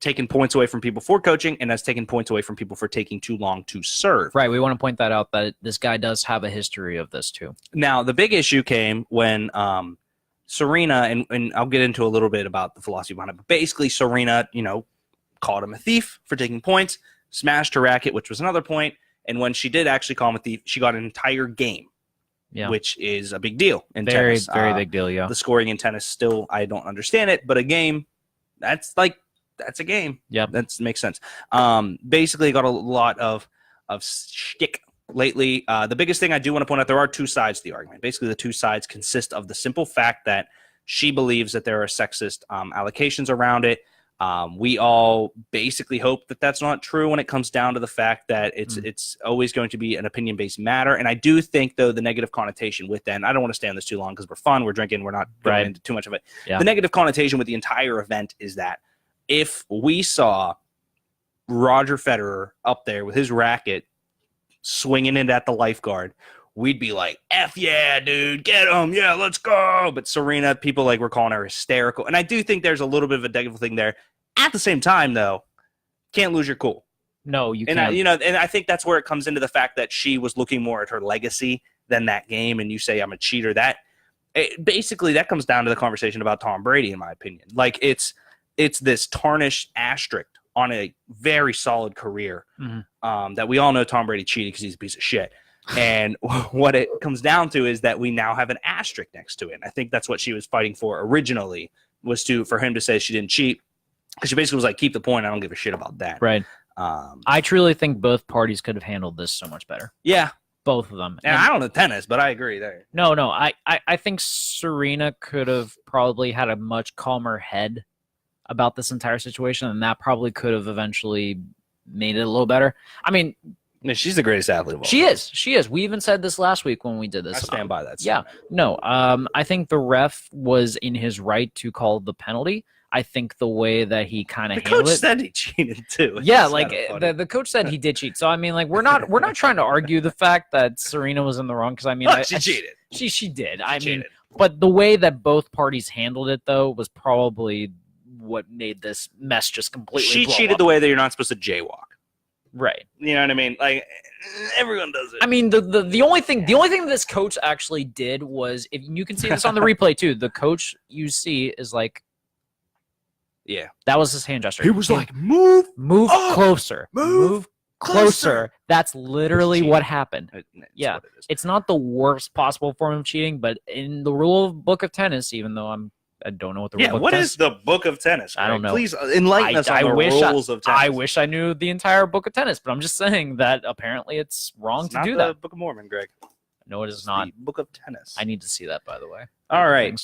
[SPEAKER 2] taken points away from people for coaching and has taken points away from people for taking too long to serve.
[SPEAKER 1] Right. We want to point that out, that this guy does have a history of this too.
[SPEAKER 2] Now, the big issue came when Serena, and I'll get into a little bit about the philosophy behind it, but basically Serena, called him a thief for taking points, smashed her racket, which was another point, and when she did actually call him a thief, she got an entire game. Yeah. Which is a big deal in tennis.
[SPEAKER 1] Very big deal, yeah.
[SPEAKER 2] The scoring in tennis still, I don't understand it, but a game, that's a game.
[SPEAKER 1] Yeah.
[SPEAKER 2] That makes sense. Basically got a lot of shtick lately. The biggest thing I do want to point out, there are two sides to the argument. Basically, the two sides consist of the simple fact that she believes that there are sexist allocations around it. We all basically hope that that's not true when it comes down to the fact that it's always going to be an opinion-based matter. And I do think, though, the negative connotation with that, and I don't want to stay on this too long because we're fun, we're drinking, we're not going into too much of it. Yeah. The negative connotation with the entire event is that if we saw Roger Federer up there with his racket swinging it at the lifeguard, we'd be like, F yeah, dude, get him. Yeah, let's go. But Serena, people were calling her hysterical. And I do think there's a little bit of a negative thing there. At the same time, though, can't lose your cool.
[SPEAKER 1] No, you
[SPEAKER 2] can't.
[SPEAKER 1] And
[SPEAKER 2] I think that's where it comes into the fact that she was looking more at her legacy than that game. And you say, I'm a cheater. Basically, that comes down to the conversation about Tom Brady, in my opinion. Like, it's this tarnished asterisk on a very solid career that we all know Tom Brady cheated because he's a piece of shit. And what it comes down to is that we now have an asterisk next to it. And I think that's what she was fighting for originally, was for him to say she didn't cheat. Because she basically was like, keep the point. I don't give a shit about that.
[SPEAKER 1] Right. I truly think both parties could have handled this so much better.
[SPEAKER 2] Yeah.
[SPEAKER 1] Both of them.
[SPEAKER 2] And I don't know tennis, but I agree there.
[SPEAKER 1] No. I think Serena could have probably had a much calmer head about this entire situation, and that probably could have eventually made it a little better. I mean,
[SPEAKER 2] she's the greatest athlete of all.
[SPEAKER 1] She is. We even said this last week when we did this.
[SPEAKER 2] I stand by that.
[SPEAKER 1] Yeah. No. I think the ref was in his right to call the penalty. I think the way that he kind of handled it. The coach
[SPEAKER 2] said he cheated too.
[SPEAKER 1] Yeah, like the coach said he did cheat. So I mean, like we're not trying to argue the fact that Serena was in the wrong because I mean,
[SPEAKER 2] she cheated.
[SPEAKER 1] She did. I mean, but the way that both parties handled it though was probably what made this mess just completely.
[SPEAKER 2] She cheated the way that you're not supposed to jaywalk.
[SPEAKER 1] Right.
[SPEAKER 2] You know what I mean? Like everyone does it.
[SPEAKER 1] I mean, the only thing this coach actually did was, if you can see this on the replay too, the coach you see is like.
[SPEAKER 2] Yeah,
[SPEAKER 1] that was his hand gesture.
[SPEAKER 2] He was like, move
[SPEAKER 1] closer. Move closer. That's literally what happened. Yeah, it's not the worst possible form of cheating, but in the rule book of tennis, even though I don't know what the rule book
[SPEAKER 2] what is the book of tennis?
[SPEAKER 1] I don't know.
[SPEAKER 2] Please enlighten us on the rules of tennis.
[SPEAKER 1] I wish I knew the entire book of tennis, but I'm just saying that apparently it's wrong to do that.
[SPEAKER 2] The Book of Mormon, Greg.
[SPEAKER 1] No, it is not.
[SPEAKER 2] The book of tennis.
[SPEAKER 1] I need to see that, by the way.
[SPEAKER 2] All right.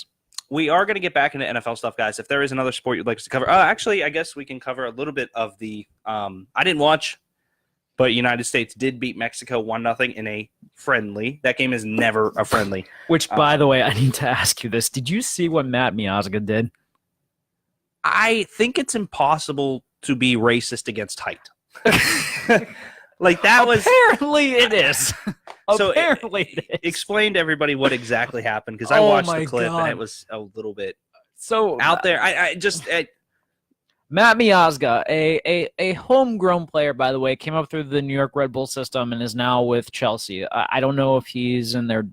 [SPEAKER 2] We are going to get back into NFL stuff, guys. If there is another sport you'd like us to cover, actually, I guess we can cover a little bit of the. I didn't watch, but United States did beat Mexico 1-0 in a friendly. That game is never a friendly.
[SPEAKER 1] Which, by the way, I need to ask you this: did you see what Matt Miazga did?
[SPEAKER 2] I think it's impossible to be racist against height. Like that was
[SPEAKER 1] apparently it is.
[SPEAKER 2] So
[SPEAKER 1] apparently it is.
[SPEAKER 2] Explain to everybody what exactly happened because I watched the clip and it was a little bit out there. I just
[SPEAKER 1] Matt Miazga, a homegrown player, by the way, came up through the New York Red Bull system and is now with Chelsea. I don't know if he's in their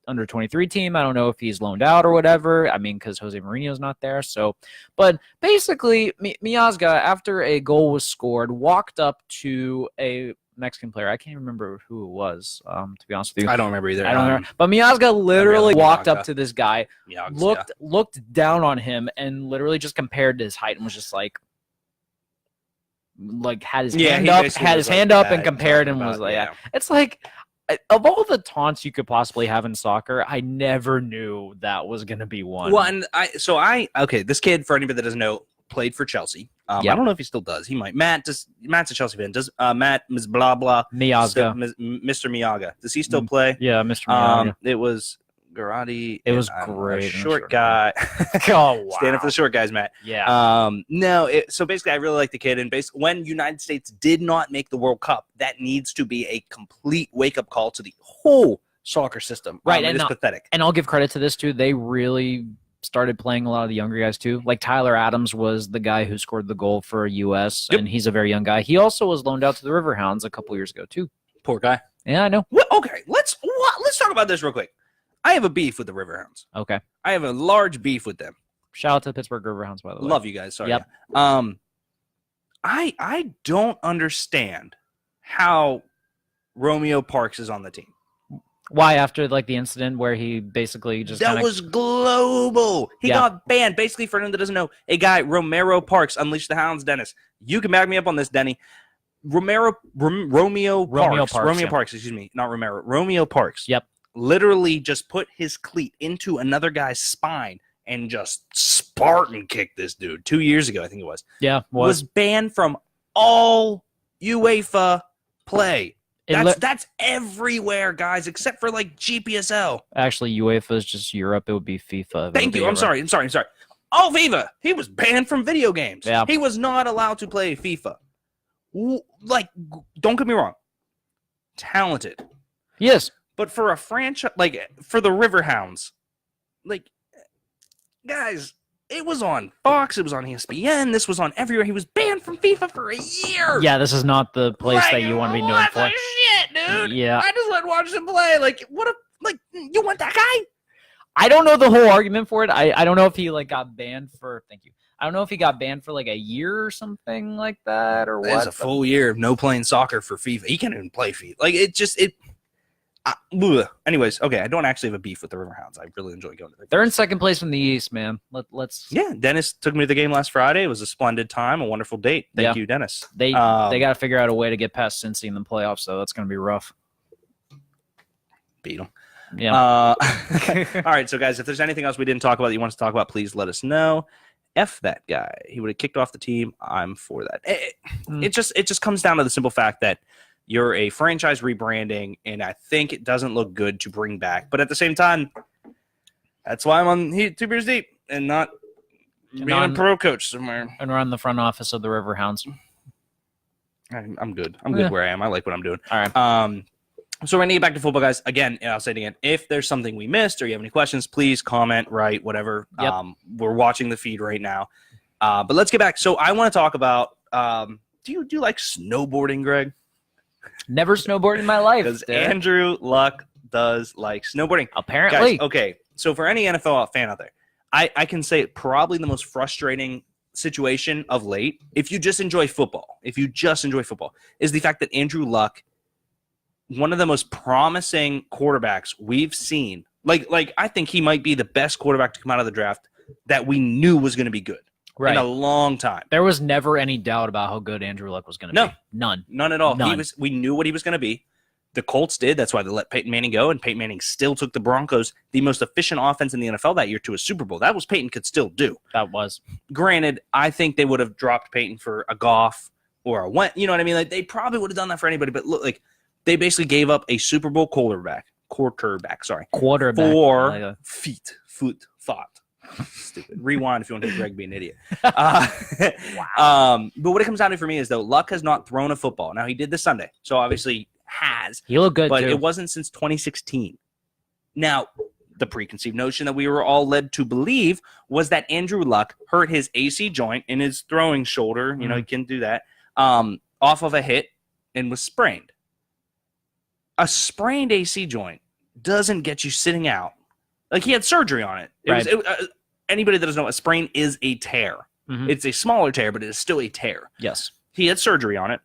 [SPEAKER 1] under 23 team. I don't know if he's loaned out or whatever. I mean, because Jose Mourinho's not there. So, but basically, Miazga, after a goal was scored, walked up to a Mexican player. I can't remember who it was, to be honest with you.
[SPEAKER 2] I don't remember either.
[SPEAKER 1] I don't remember. But Miazga literally walked up to this guy, looked down on him, and literally just compared to his height and was just like had his hand up and compared and was like, It's like, of all the taunts you could possibly have in soccer, I never knew that was going to be one.
[SPEAKER 2] Well, and this kid, for anybody that doesn't know, played for Chelsea. I don't know if he still does. He might. Matt's a Chelsea fan. Does Matt Ms. Blah Blah
[SPEAKER 1] Miazga,
[SPEAKER 2] Mr. Miazga? Does he still play?
[SPEAKER 1] Yeah, Mr. Miazga.
[SPEAKER 2] It was Garati.
[SPEAKER 1] It was great.
[SPEAKER 2] Short guy.
[SPEAKER 1] Oh wow!
[SPEAKER 2] Stand up for the short guys, Matt.
[SPEAKER 1] Yeah.
[SPEAKER 2] So basically, I really like the kid. And basically, when United States did not make the World Cup, that needs to be a complete wake up call to the whole soccer system.
[SPEAKER 1] Right,
[SPEAKER 2] and it's pathetic.
[SPEAKER 1] And I'll give credit to this too. They really started playing a lot of the younger guys too. Like Tyler Adams was the guy who scored the goal for US, and he's a very young guy. He also was loaned out to the Riverhounds a couple years ago too.
[SPEAKER 2] Poor guy.
[SPEAKER 1] Yeah, I know.
[SPEAKER 2] Well, okay, let's talk about this real quick. I have a beef with the Riverhounds.
[SPEAKER 1] Okay.
[SPEAKER 2] I have a large beef with them.
[SPEAKER 1] Shout out to the Pittsburgh Riverhounds, by the way.
[SPEAKER 2] Love you guys. Sorry.
[SPEAKER 1] Yep.
[SPEAKER 2] I don't understand how Romeo Parks is on the team.
[SPEAKER 1] Why, after like the incident where he basically just
[SPEAKER 2] was global. He got banned. Basically, for anyone that doesn't know, a guy, Romero Parks, Unleash the Hounds, Dennis. You can back me up on this, Denny. Romeo Parks, excuse me, not Romero. Romeo Parks.
[SPEAKER 1] Yep.
[SPEAKER 2] Literally just put his cleat into another guy's spine and just Spartan kicked this dude 2 years ago, I think it was.
[SPEAKER 1] Yeah,
[SPEAKER 2] was banned from all UEFA play. That's everywhere, guys, except for like GPSL.
[SPEAKER 1] Actually, UEFA is just Europe. It would be FIFA.
[SPEAKER 2] Thank you. I'm sorry. Oh, FIFA. He was banned from video games.
[SPEAKER 1] Yeah.
[SPEAKER 2] He was not allowed to play FIFA. Like, don't get me wrong. Talented.
[SPEAKER 1] Yes.
[SPEAKER 2] But for a franchise, like for the Riverhounds, like, guys, it was on Fox, it was on ESPN, this was on everywhere. He was banned from FIFA for a year.
[SPEAKER 1] Yeah, this is not the place that you want to be known for.
[SPEAKER 2] What the shit, dude?
[SPEAKER 1] Yeah.
[SPEAKER 2] I just went and watched him play. Like, you want that guy?
[SPEAKER 1] I don't know the whole argument for it. I don't know if he like got banned for. Thank you. I don't know if he got banned for like a year or something like that or what.
[SPEAKER 2] It's a full year of no playing soccer for FIFA. He can't even play FIFA. Like anyways, okay. I don't actually have a beef with the Riverhounds. I really enjoy going to the.
[SPEAKER 1] They're in second place in the East, man. Let's.
[SPEAKER 2] Yeah, Dennis took me to the game last Friday. It was a splendid time, a wonderful date. Thank you, Dennis.
[SPEAKER 1] They got to figure out a way to get past Cincy in the playoffs, though. That's going to be rough.
[SPEAKER 2] beat them.
[SPEAKER 1] Yeah.
[SPEAKER 2] All right, so guys, if there's anything else we didn't talk about that you want us to talk about, please let us know. F that guy. He would have kicked off the team. I'm for that. It just comes down to the simple fact that you're a franchise rebranding, and I think it doesn't look good to bring back. But at the same time, that's why I'm on 2 beers deep and not being a pro coach somewhere.
[SPEAKER 1] And we're on the front office of the Riverhounds.
[SPEAKER 2] I'm good. I'm good where I am. I like what I'm doing.
[SPEAKER 1] All right.
[SPEAKER 2] So we're going to get back to football, guys. Again, I'll say it again. If there's something we missed or you have any questions, please comment, write, whatever.
[SPEAKER 1] Yep.
[SPEAKER 2] We're watching the feed right now. But let's get back. So I want to talk about, do you like snowboarding, Greg?
[SPEAKER 1] Never snowboarded in my life.
[SPEAKER 2] Because Andrew Luck does like snowboarding.
[SPEAKER 1] Apparently.
[SPEAKER 2] Guys, okay, so for any NFL fan out there, I can say probably the most frustrating situation of late, if you just enjoy football, is the fact that Andrew Luck, one of the most promising quarterbacks we've seen, like I think he might be the best quarterback to come out of the draft that we knew was going to be good in a long time.
[SPEAKER 1] There was never any doubt about how good Andrew Luck was going to be. None
[SPEAKER 2] at all.
[SPEAKER 1] None.
[SPEAKER 2] We knew what he was going to be. The Colts did. That's why they let Peyton Manning go, and Peyton Manning still took the Broncos, the most efficient offense in the NFL that year, to a Super Bowl. That was Peyton could still do.
[SPEAKER 1] That was.
[SPEAKER 2] Granted, I think they would have dropped Peyton for a Goff or a Wentz. You know what I mean? Like, they probably would have done that for anybody, but look, like, they basically gave up a Super Bowl quarterback. Quarterback. For thought. Stupid. Rewind if you want to hear Greg be an idiot.
[SPEAKER 1] Wow.
[SPEAKER 2] But what it comes down to for me is, though, Luck has not thrown a football. Now, he did this Sunday, so obviously
[SPEAKER 1] he looked good,
[SPEAKER 2] but
[SPEAKER 1] too.
[SPEAKER 2] It wasn't since 2016. Now, the preconceived notion that we were all led to believe was that Andrew Luck hurt his AC joint in his throwing shoulder. You know, he can do that, off of a hit and was sprained. A sprained AC joint doesn't get you sitting out. Like, he had surgery on it. Anybody that doesn't know, a sprain is a tear. Mm-hmm. It's a smaller tear, but it is still a tear.
[SPEAKER 1] Yes.
[SPEAKER 2] He had surgery on it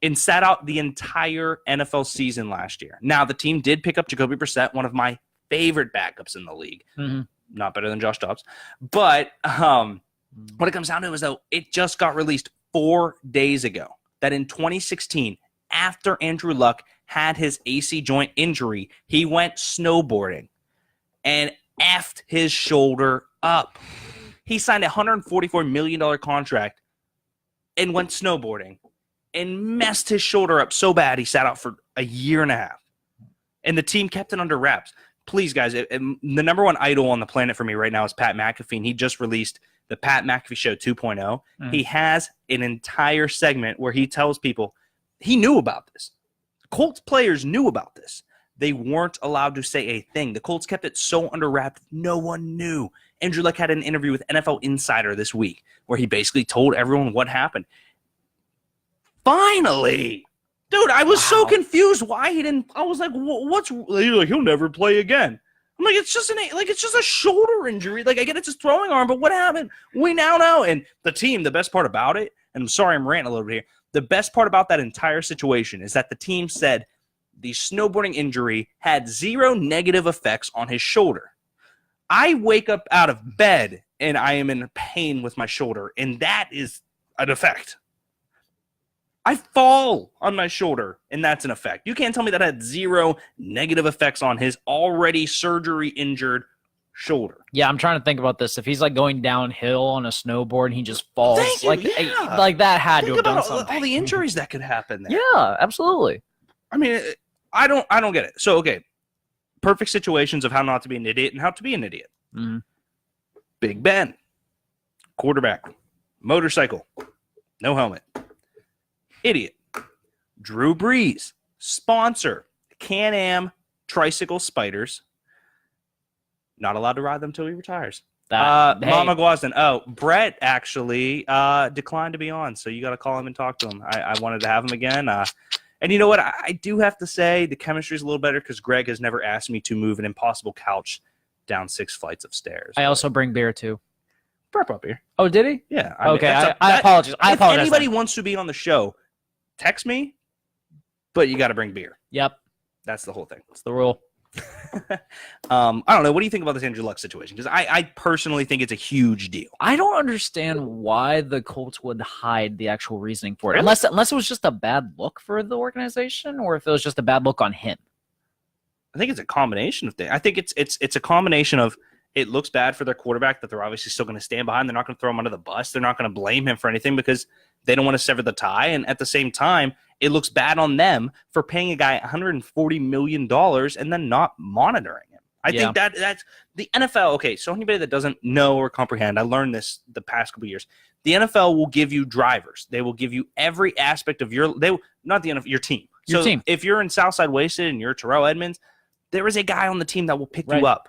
[SPEAKER 2] and sat out the entire NFL season last year. Now, the team did pick up Jacoby Brissett, one of my favorite backups in the league. Mm-hmm. Not better than Josh Dobbs. But what it comes down to is, though, it just got released 4 days ago that in 2016, after Andrew Luck had his AC joint injury, he went snowboarding and effed his shoulder up. He signed a $144 million contract and went snowboarding and messed his shoulder up so bad he sat out for a year and a half. And the team kept it under wraps. Please, guys, the number one idol on the planet for me right now is Pat McAfee, and he just released the Pat McAfee Show 2.0. Mm-hmm. He has an entire segment where he tells people he knew about this. Colts players knew about this. They weren't allowed to say a thing. The Colts kept it so under wraps, no one knew. Andrew Luck had an interview with NFL Insider this week where he basically told everyone what happened. Finally! Dude, I was so confused why he didn't. I was like, what's. Like, he'll never play again. I'm like, it's just a shoulder injury. Like, I get it's his throwing arm, but what happened? We now know. And the team, the best part about it, and I'm sorry I'm ranting a little bit here, the best part about that entire situation is that the team said the snowboarding injury had 0 negative effects on his shoulder. I wake up out of bed and I am in pain with my shoulder, and that is an effect. I fall on my shoulder, and that's an effect. You can't tell me that had 0 negative effects on his already surgery-injured shoulder.
[SPEAKER 1] Yeah, I'm trying to think about this. If he's like going downhill on a snowboard and he just falls, like that had to have done something.
[SPEAKER 2] All the injuries that could happen there.
[SPEAKER 1] Yeah, absolutely.
[SPEAKER 2] I mean, I don't get it. So, okay, perfect situations of how not to be an idiot and how to be an idiot. Mm-hmm. Big Ben, quarterback, motorcycle, no helmet. Idiot. Drew Brees, sponsor, Can-Am Tricycle Spiders. Not allowed to ride them until he retires. Mama Guasden. Oh, Brett actually declined to be on, so you got to call him and talk to him. I wanted to have him again. And you know what? I do have to say the chemistry is a little better because Greg has never asked me to move an impossible couch down 6 flights of stairs.
[SPEAKER 1] I also bring beer, too.
[SPEAKER 2] Brett brought beer.
[SPEAKER 1] Oh, did he?
[SPEAKER 2] Yeah.
[SPEAKER 1] Okay, I apologize.
[SPEAKER 2] If anybody wants to be on the show, text me, but you got to bring beer.
[SPEAKER 1] Yep.
[SPEAKER 2] That's the whole thing.
[SPEAKER 1] It's the rule.
[SPEAKER 2] I don't know. What do you think about this Andrew Luck situation? Because I personally think it's a huge deal.
[SPEAKER 1] I don't understand why the Colts would hide the actual reasoning for it, unless it was just a bad look for the organization, or if it was just a bad look on him.
[SPEAKER 2] I think it's a combination of things. I think it's a combination of it looks bad for their quarterback that they're obviously still going to stand behind. They're not going to throw him under the bus. They're not going to blame him for anything because they don't want to sever the tie. And at the same time, it looks bad on them for paying a guy $140 million and then not monitoring him. I think that's the NFL. Okay, so anybody that doesn't know or comprehend, I learned this the past couple of years. The NFL will give you drivers. They will give you every aspect of your team.
[SPEAKER 1] Your team.
[SPEAKER 2] If you're in Southside Wasted and you're Terrell Edmonds, there is a guy on the team that will pick you up.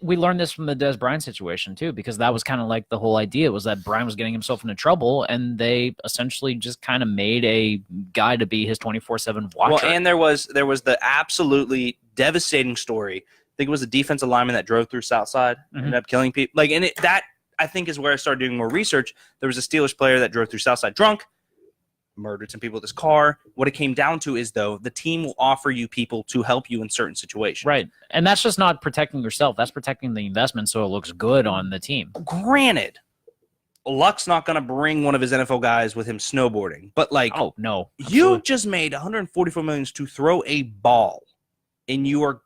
[SPEAKER 1] We learned this from the Des Bryant situation too, because that was kind of like the whole idea was that Bryant was getting himself into trouble, and they essentially just kind of made a guy to be his 24/7 watcher.
[SPEAKER 2] Well, and there was the absolutely devastating story. I think it was a defensive lineman that drove through Southside, ended up killing people. That I think is where I started doing more research. There was a Steelers player that drove through Southside drunk, murdered some people with his car. What it came down to is, though, the team will offer you people to help you in certain situations.
[SPEAKER 1] Right. And that's just not protecting yourself. That's protecting the investment so it looks good on the team.
[SPEAKER 2] Granted, Luck's not going to bring one of his NFL guys with him snowboarding. But,
[SPEAKER 1] oh, no.
[SPEAKER 2] You just made $144 million to throw a ball, and you are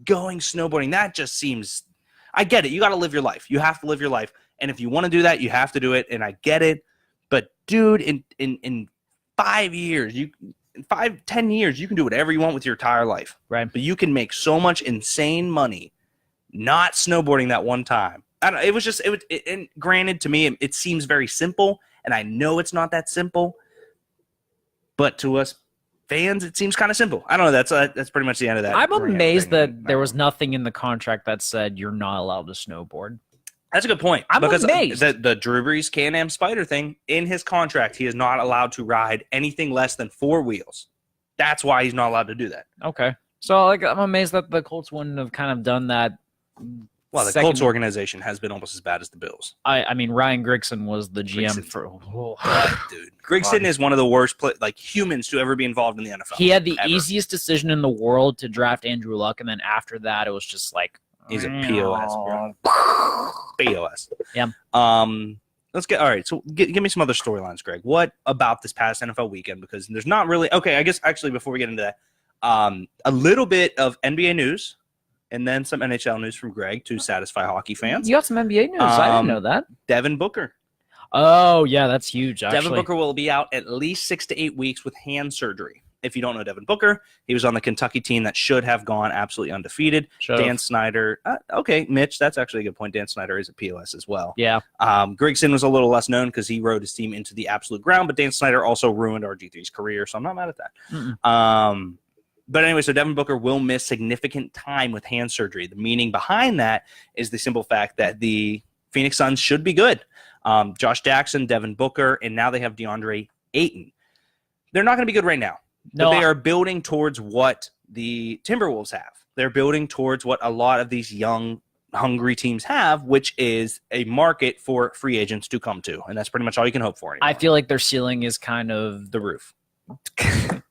[SPEAKER 2] going snowboarding. That just seems – I get it. You got to live your life. You have to live your life. And if you want to do that, you have to do it, and I get it. But, dude, in 5 years, 10 years, you can do whatever you want with your entire life.
[SPEAKER 1] Right.
[SPEAKER 2] But you can make so much insane money not snowboarding that one time. I don't know. And granted, to me, it seems very simple, and I know it's not that simple. But to us fans, it seems kind of simple. I don't know. That's pretty much the end of that.
[SPEAKER 1] I'm amazed that there was nothing in the contract that said you're not allowed to snowboard.
[SPEAKER 2] That's a good point.
[SPEAKER 1] I'm amazed.
[SPEAKER 2] The Drew Brees Can-Am Spider thing, in his contract, he is not allowed to ride anything less than 4 wheels. That's why he's not allowed to do that.
[SPEAKER 1] Okay. So I'm amazed that the Colts wouldn't have kind of done that.
[SPEAKER 2] Well, the Colts organization has been almost as bad as the Bills.
[SPEAKER 1] I mean, Ryan Grigson was the GM
[SPEAKER 2] dude. Grigson is one of the worst humans to ever be involved in the NFL.
[SPEAKER 1] He had the easiest decision in the world to draft Andrew Luck, and then after that, it was just like,
[SPEAKER 2] he's a POS, bro. POS.
[SPEAKER 1] Yeah.
[SPEAKER 2] Let's get all right. So give me some other storylines, Greg. What about this past NFL weekend? Because there's not really. Okay, I guess actually before we get into that, a little bit of NBA news, and then some NHL news from Greg to satisfy hockey fans.
[SPEAKER 1] You got some NBA news. I didn't know that.
[SPEAKER 2] Devin Booker.
[SPEAKER 1] Oh yeah, that's huge. Actually.
[SPEAKER 2] Devin Booker will be out at least 6 to 8 weeks with hand surgery. If you don't know Devin Booker, he was on the Kentucky team that should have gone absolutely undefeated. Dan Snyder. Okay, Mitch, that's actually a good point. Dan Snyder is a POS as well.
[SPEAKER 1] Yeah.
[SPEAKER 2] Grigson was a little less known because he rode his team into the absolute ground, but Dan Snyder also ruined RG3's career, so I'm not mad at that. But anyway, so Devin Booker will miss significant time with hand surgery. The meaning behind that is the simple fact that the Phoenix Suns should be good. Josh Jackson, Devin Booker, and now they have DeAndre Ayton. They're not going to be good right now. But they are building towards what the Timberwolves have. They're building towards what a lot of these young, hungry teams have, which is a market for free agents to come to. And that's pretty much all you can hope for anymore.
[SPEAKER 1] I feel like their ceiling is kind of
[SPEAKER 2] the roof.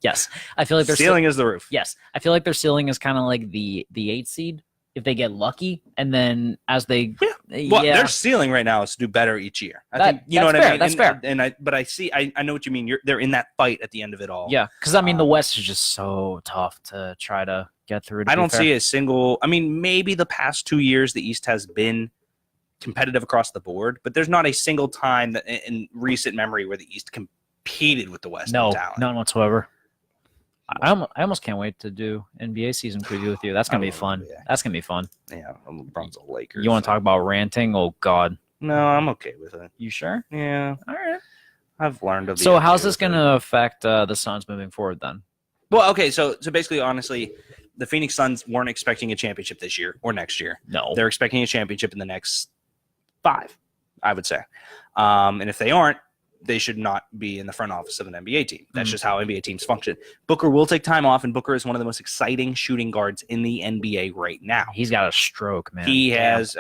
[SPEAKER 1] Yes. I feel like their
[SPEAKER 2] ceiling is the roof.
[SPEAKER 1] Yes. I feel like their ceiling is kind of like the 8 seed if they get lucky. And then as they
[SPEAKER 2] their ceiling right now is to do better each year. I think you know what I mean?
[SPEAKER 1] That's fair.
[SPEAKER 2] But I know what you mean. They're in that fight at the end of it all.
[SPEAKER 1] Yeah. Because I mean the West is just so tough to try to get through.
[SPEAKER 2] I don't see a single maybe the past 2 years the East has been competitive across the board, but there's not a single time that in recent memory where the East competed with the West.
[SPEAKER 1] No, none whatsoever. I almost can't wait to do NBA season preview with you. That's gonna be fun.
[SPEAKER 2] Yeah.
[SPEAKER 1] That's gonna be fun.
[SPEAKER 2] Yeah, LeBron's a Lakers.
[SPEAKER 1] You want to talk about ranting? Oh God.
[SPEAKER 2] No, I'm okay with it.
[SPEAKER 1] You sure?
[SPEAKER 2] Yeah.
[SPEAKER 1] All right.
[SPEAKER 2] I've learned of.
[SPEAKER 1] So how's this gonna affect the Suns moving forward then?
[SPEAKER 2] Well, okay. So basically, honestly, the Phoenix Suns weren't expecting a championship this year or next year.
[SPEAKER 1] No,
[SPEAKER 2] they're expecting a championship in the next 5, I would say. And if they aren't, they should not be in the front office of an NBA team. That's just how NBA teams function. Booker will take time off, and Booker is one of the most exciting shooting guards in the NBA right now.
[SPEAKER 1] He's got a stroke, man.
[SPEAKER 2] He has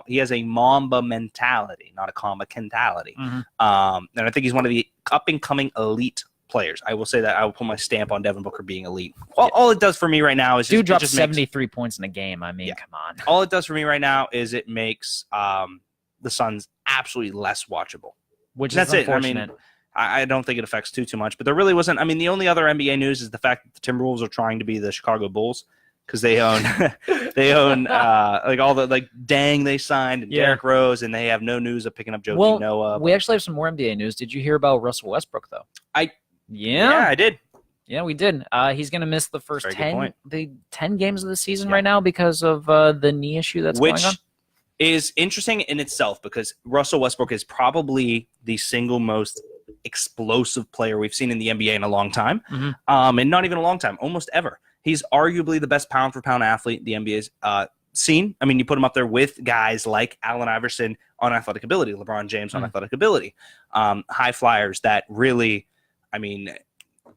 [SPEAKER 2] he has a Mamba mentality, not a comba mentality. And I think he's one of the up and coming elite players. I will say that. I will put my stamp on Devin Booker being elite. All it does for me right now is
[SPEAKER 1] dude drops 73 points in a game. I mean, come on.
[SPEAKER 2] All it does for me right now is it makes the Suns absolutely less watchable.
[SPEAKER 1] Which is unfortunate.
[SPEAKER 2] I don't think it affects too much. But there really wasn't. I mean, the only other NBA news is the fact that the Timberwolves are trying to be the Chicago Bulls because they own like all the Dang they signed and Derrick Rose, and they have no news of picking up Joakim Noah.
[SPEAKER 1] We actually have some more NBA news. Did you hear about Russell Westbrook though?
[SPEAKER 2] Yeah, I did.
[SPEAKER 1] Yeah, we did. He's going to miss the first 10 games of the season right now because of the knee issue that's going on.
[SPEAKER 2] Is interesting in itself because Russell Westbrook is probably the single most explosive player we've seen in the NBA in a long time. And not even a long time, almost ever. He's arguably the best pound-for-pound athlete the NBA's seen. I mean, you put him up there with guys like Allen Iverson on athletic ability, LeBron James on athletic ability, high flyers that really, I mean,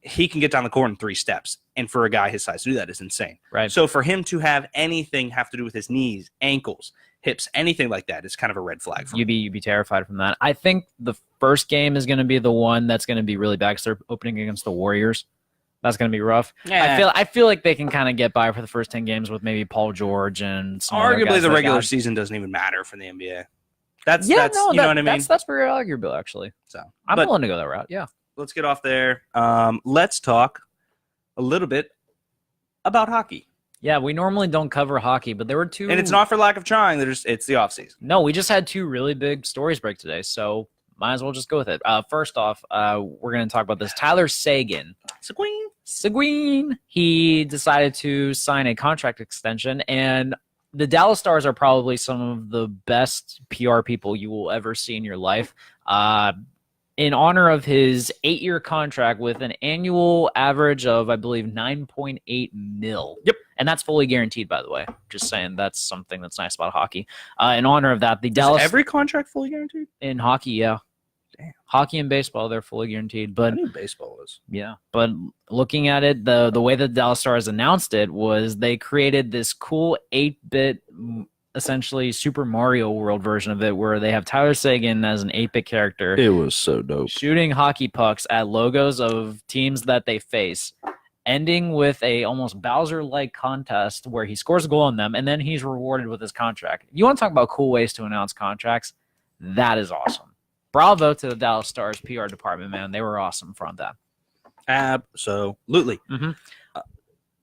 [SPEAKER 2] he can get down the court in 3 steps. And for a guy his size to do that is insane.
[SPEAKER 1] Right.
[SPEAKER 2] So for him to have anything have to do with his knees, ankles, hips, anything like that is kind of a red flag for me.
[SPEAKER 1] You'd be terrified from that. I think the first game is going to be the one that's going to be really bad because they're opening against the Warriors. That's going to be rough. Yeah. I feel like they can kind of get by for the first 10 games with maybe Paul George and some
[SPEAKER 2] arguably the regular season doesn't even matter for the NBA. That's you know what I mean?
[SPEAKER 1] That's very arguable, actually. So I'm willing to go that route. Yeah.
[SPEAKER 2] Let's get off there. Let's talk a little bit about hockey.
[SPEAKER 1] Yeah, we normally don't cover hockey, but there were 2.
[SPEAKER 2] And it's not for lack of trying. It's the offseason.
[SPEAKER 1] No, we just had 2 really big stories break today, so might as well just go with it. First off, we're going to talk about this. Tyler Seguin. Seguin. He decided to sign a contract extension, and the Dallas Stars are probably some of the best PR people you will ever see in your life. In honor of his 8-year contract with an annual average of, I believe, $9.8 million.
[SPEAKER 2] Yep.
[SPEAKER 1] And that's fully guaranteed, by the way. Just saying, that's something that's nice about hockey. In honor of that, the Dallas...
[SPEAKER 2] Is every contract fully guaranteed?
[SPEAKER 1] In hockey, yeah.
[SPEAKER 2] Damn.
[SPEAKER 1] Hockey and baseball, they're fully guaranteed. But
[SPEAKER 2] I knew baseball was.
[SPEAKER 1] Yeah. But looking at it, the way that the Dallas Stars announced it was they created this cool 8-bit... essentially Super Mario World version of it where they have Tyler Seguin as an 8-bit character.
[SPEAKER 2] It was so dope.
[SPEAKER 1] Shooting hockey pucks at logos of teams that they face, ending with a almost Bowser-like contest where he scores a goal on them, and then he's rewarded with his contract. You want to talk about cool ways to announce contracts? That is awesome. Bravo to the Dallas Stars PR department, man. They were awesome from that.
[SPEAKER 2] Absolutely.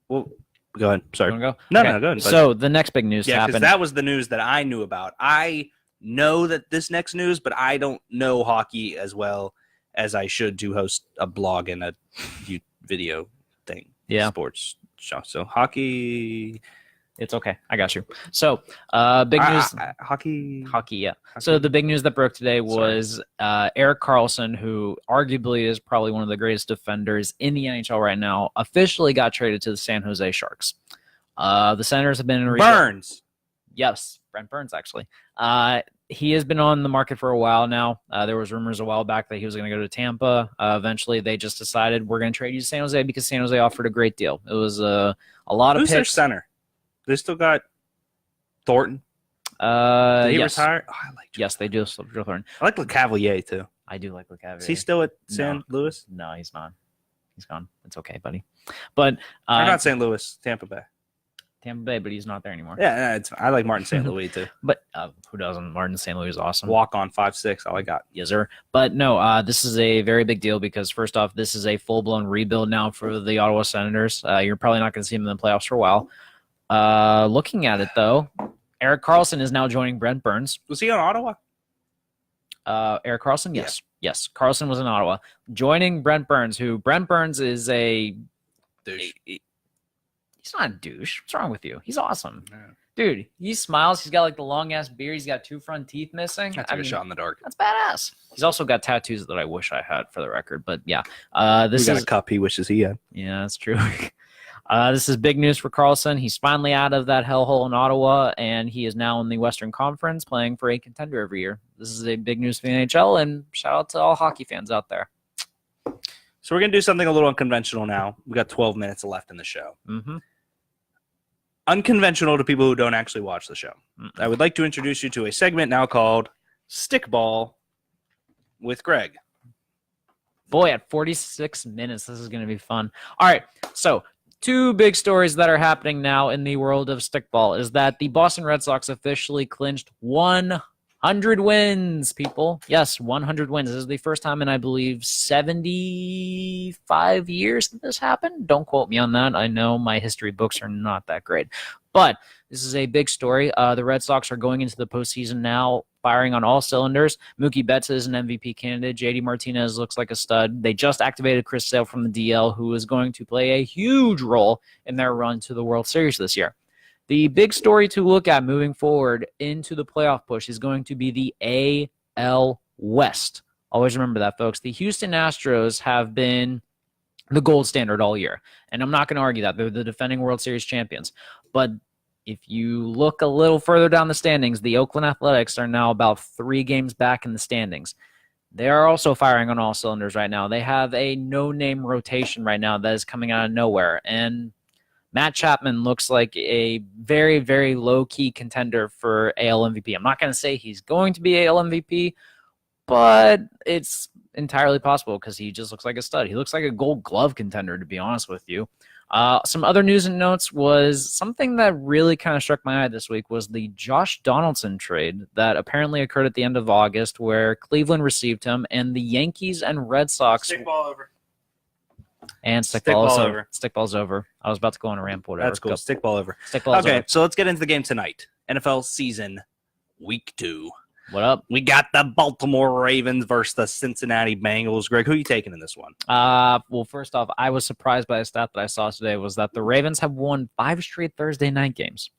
[SPEAKER 2] Well, go ahead. Sorry.
[SPEAKER 1] Go?
[SPEAKER 2] No, go ahead.
[SPEAKER 1] So the next big news happened.
[SPEAKER 2] Because that was the news that I knew about. I know that this next news, but I don't know hockey as well as I should to host a blog and a video thing.
[SPEAKER 1] Yeah.
[SPEAKER 2] Sports show. So hockey.
[SPEAKER 1] It's okay. I got you. So big news.
[SPEAKER 2] Hockey.
[SPEAKER 1] Yeah. So the big news that broke today was Erik Karlsson, who arguably is probably one of the greatest defenders in the NHL right now, officially got traded to the San Jose Sharks. The Senators have been in
[SPEAKER 2] Burns.
[SPEAKER 1] Yes, Brent Burns, actually. He has been on the market for a while now. There was rumors a while back that he was going to go to Tampa. Eventually, they just decided we're going to trade you to San Jose because San Jose offered a great deal. It was a lot of picks.
[SPEAKER 2] Who's their center? They still got Thornton. Did he retire? Oh, I like
[SPEAKER 1] yes, they do still Thornton.
[SPEAKER 2] I like LeCavalier too.
[SPEAKER 1] I do like LeCavalier.
[SPEAKER 2] Is he still at St. Louis?
[SPEAKER 1] No, he's not. He's gone. It's okay, buddy. But
[SPEAKER 2] I'm not St. Louis, Tampa Bay.
[SPEAKER 1] Tampa Bay, but he's not there anymore.
[SPEAKER 2] Yeah, I like Martin St. Louis too.
[SPEAKER 1] But who doesn't? Martin St. Louis is awesome.
[SPEAKER 2] Walk on 5'6", all I got.
[SPEAKER 1] Yes, sir. But no, this is a very big deal because first off, this is a full-blown rebuild now for the Ottawa Senators. You're probably not going to see them in the playoffs for a while. Looking at it, though, Erik Karlsson is now joining Brent Burns.
[SPEAKER 2] Was he on Ottawa?
[SPEAKER 1] Erik Karlsson? Yes. Yeah. Yes. Karlsson was in Ottawa. Joining Brent Burns, who Brent Burns is a douche. He's not a douche. What's wrong with you? He's awesome. Yeah. Dude, he smiles. He's got like the long-ass beard. He's got 2 front teeth missing.
[SPEAKER 2] I took a shot in the dark.
[SPEAKER 1] That's badass. He's also got tattoos that I wish I had, for the record. But yeah.
[SPEAKER 2] This is a cup he wishes he had.
[SPEAKER 1] Yeah, that's true. This is big news for Karlsson. He's finally out of that hellhole in Ottawa, and he is now in the Western Conference playing for a contender every year. This is a big news for the NHL, and shout out to all hockey fans out there.
[SPEAKER 2] So we're going to do something a little unconventional now. We got 12 minutes left in the show.
[SPEAKER 1] Mm-hmm.
[SPEAKER 2] Unconventional to people who don't actually watch the show. I would like to introduce you to a segment now called Stickball with Greg.
[SPEAKER 1] Boy, at 46 minutes, this is going to be fun. All right, so 2 big stories that are happening now in the world of stickball is that the Boston Red Sox officially clinched $100 100 wins, people. Yes, 100 wins. This is the first time in, I believe, 75 years that this happened. Don't quote me on that. I know my history books are not that great. But this is a big story. The Red Sox are going into the postseason now, firing on all cylinders. Mookie Betts is an MVP candidate. JD Martinez looks like a stud. They just activated Chris Sale from the DL, who is going to play a huge role in their run to the World Series this year. The big story to look at moving forward into the playoff push is going to be the AL West. Always remember that, folks. The Houston Astros have been the gold standard all year, and I'm not going to argue that. They're the defending World Series champions. But if you look a little further down the standings, the Oakland Athletics are now about 3 games back in the standings. They are also firing on all cylinders right now. They have a no-name rotation right now that is coming out of nowhere, and Matt Chapman looks like a very, very low-key contender for AL MVP. I'm not going to say he's going to be AL MVP, but it's entirely possible because he just looks like a stud. He looks like a Gold Glove contender, to be honest with you. Some other news and notes was something that really kind of struck my eye this week was the Josh Donaldson trade that apparently occurred at the end of August where Cleveland received him and the Yankees and Red Sox...
[SPEAKER 2] Stickball over.
[SPEAKER 1] And stickball's over. Stickball's over. I was about to go on a rant, whatever.
[SPEAKER 2] That's cool. Stickball over.
[SPEAKER 1] Stickball's over.
[SPEAKER 2] Okay, so let's get into the game tonight. NFL season, week 2.
[SPEAKER 1] What up?
[SPEAKER 2] We got the Baltimore Ravens versus the Cincinnati Bengals. Greg, who are you taking in this one?
[SPEAKER 1] Well, first off, I was surprised by a stat that I saw today was that the Ravens have won 5 straight Thursday night games.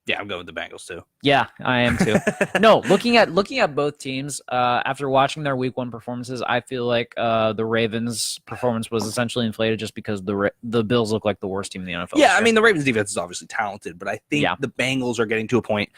[SPEAKER 2] Yeah, I'm going with the Bengals too.
[SPEAKER 1] Yeah, I am too. No, looking at both teams, after watching their week 1 performances, I feel like the Ravens' performance was essentially inflated just because the Bills look like the worst team in the NFL.
[SPEAKER 2] Yeah, I mean, the Ravens' defense is obviously talented, but I think the Bengals are getting to a point,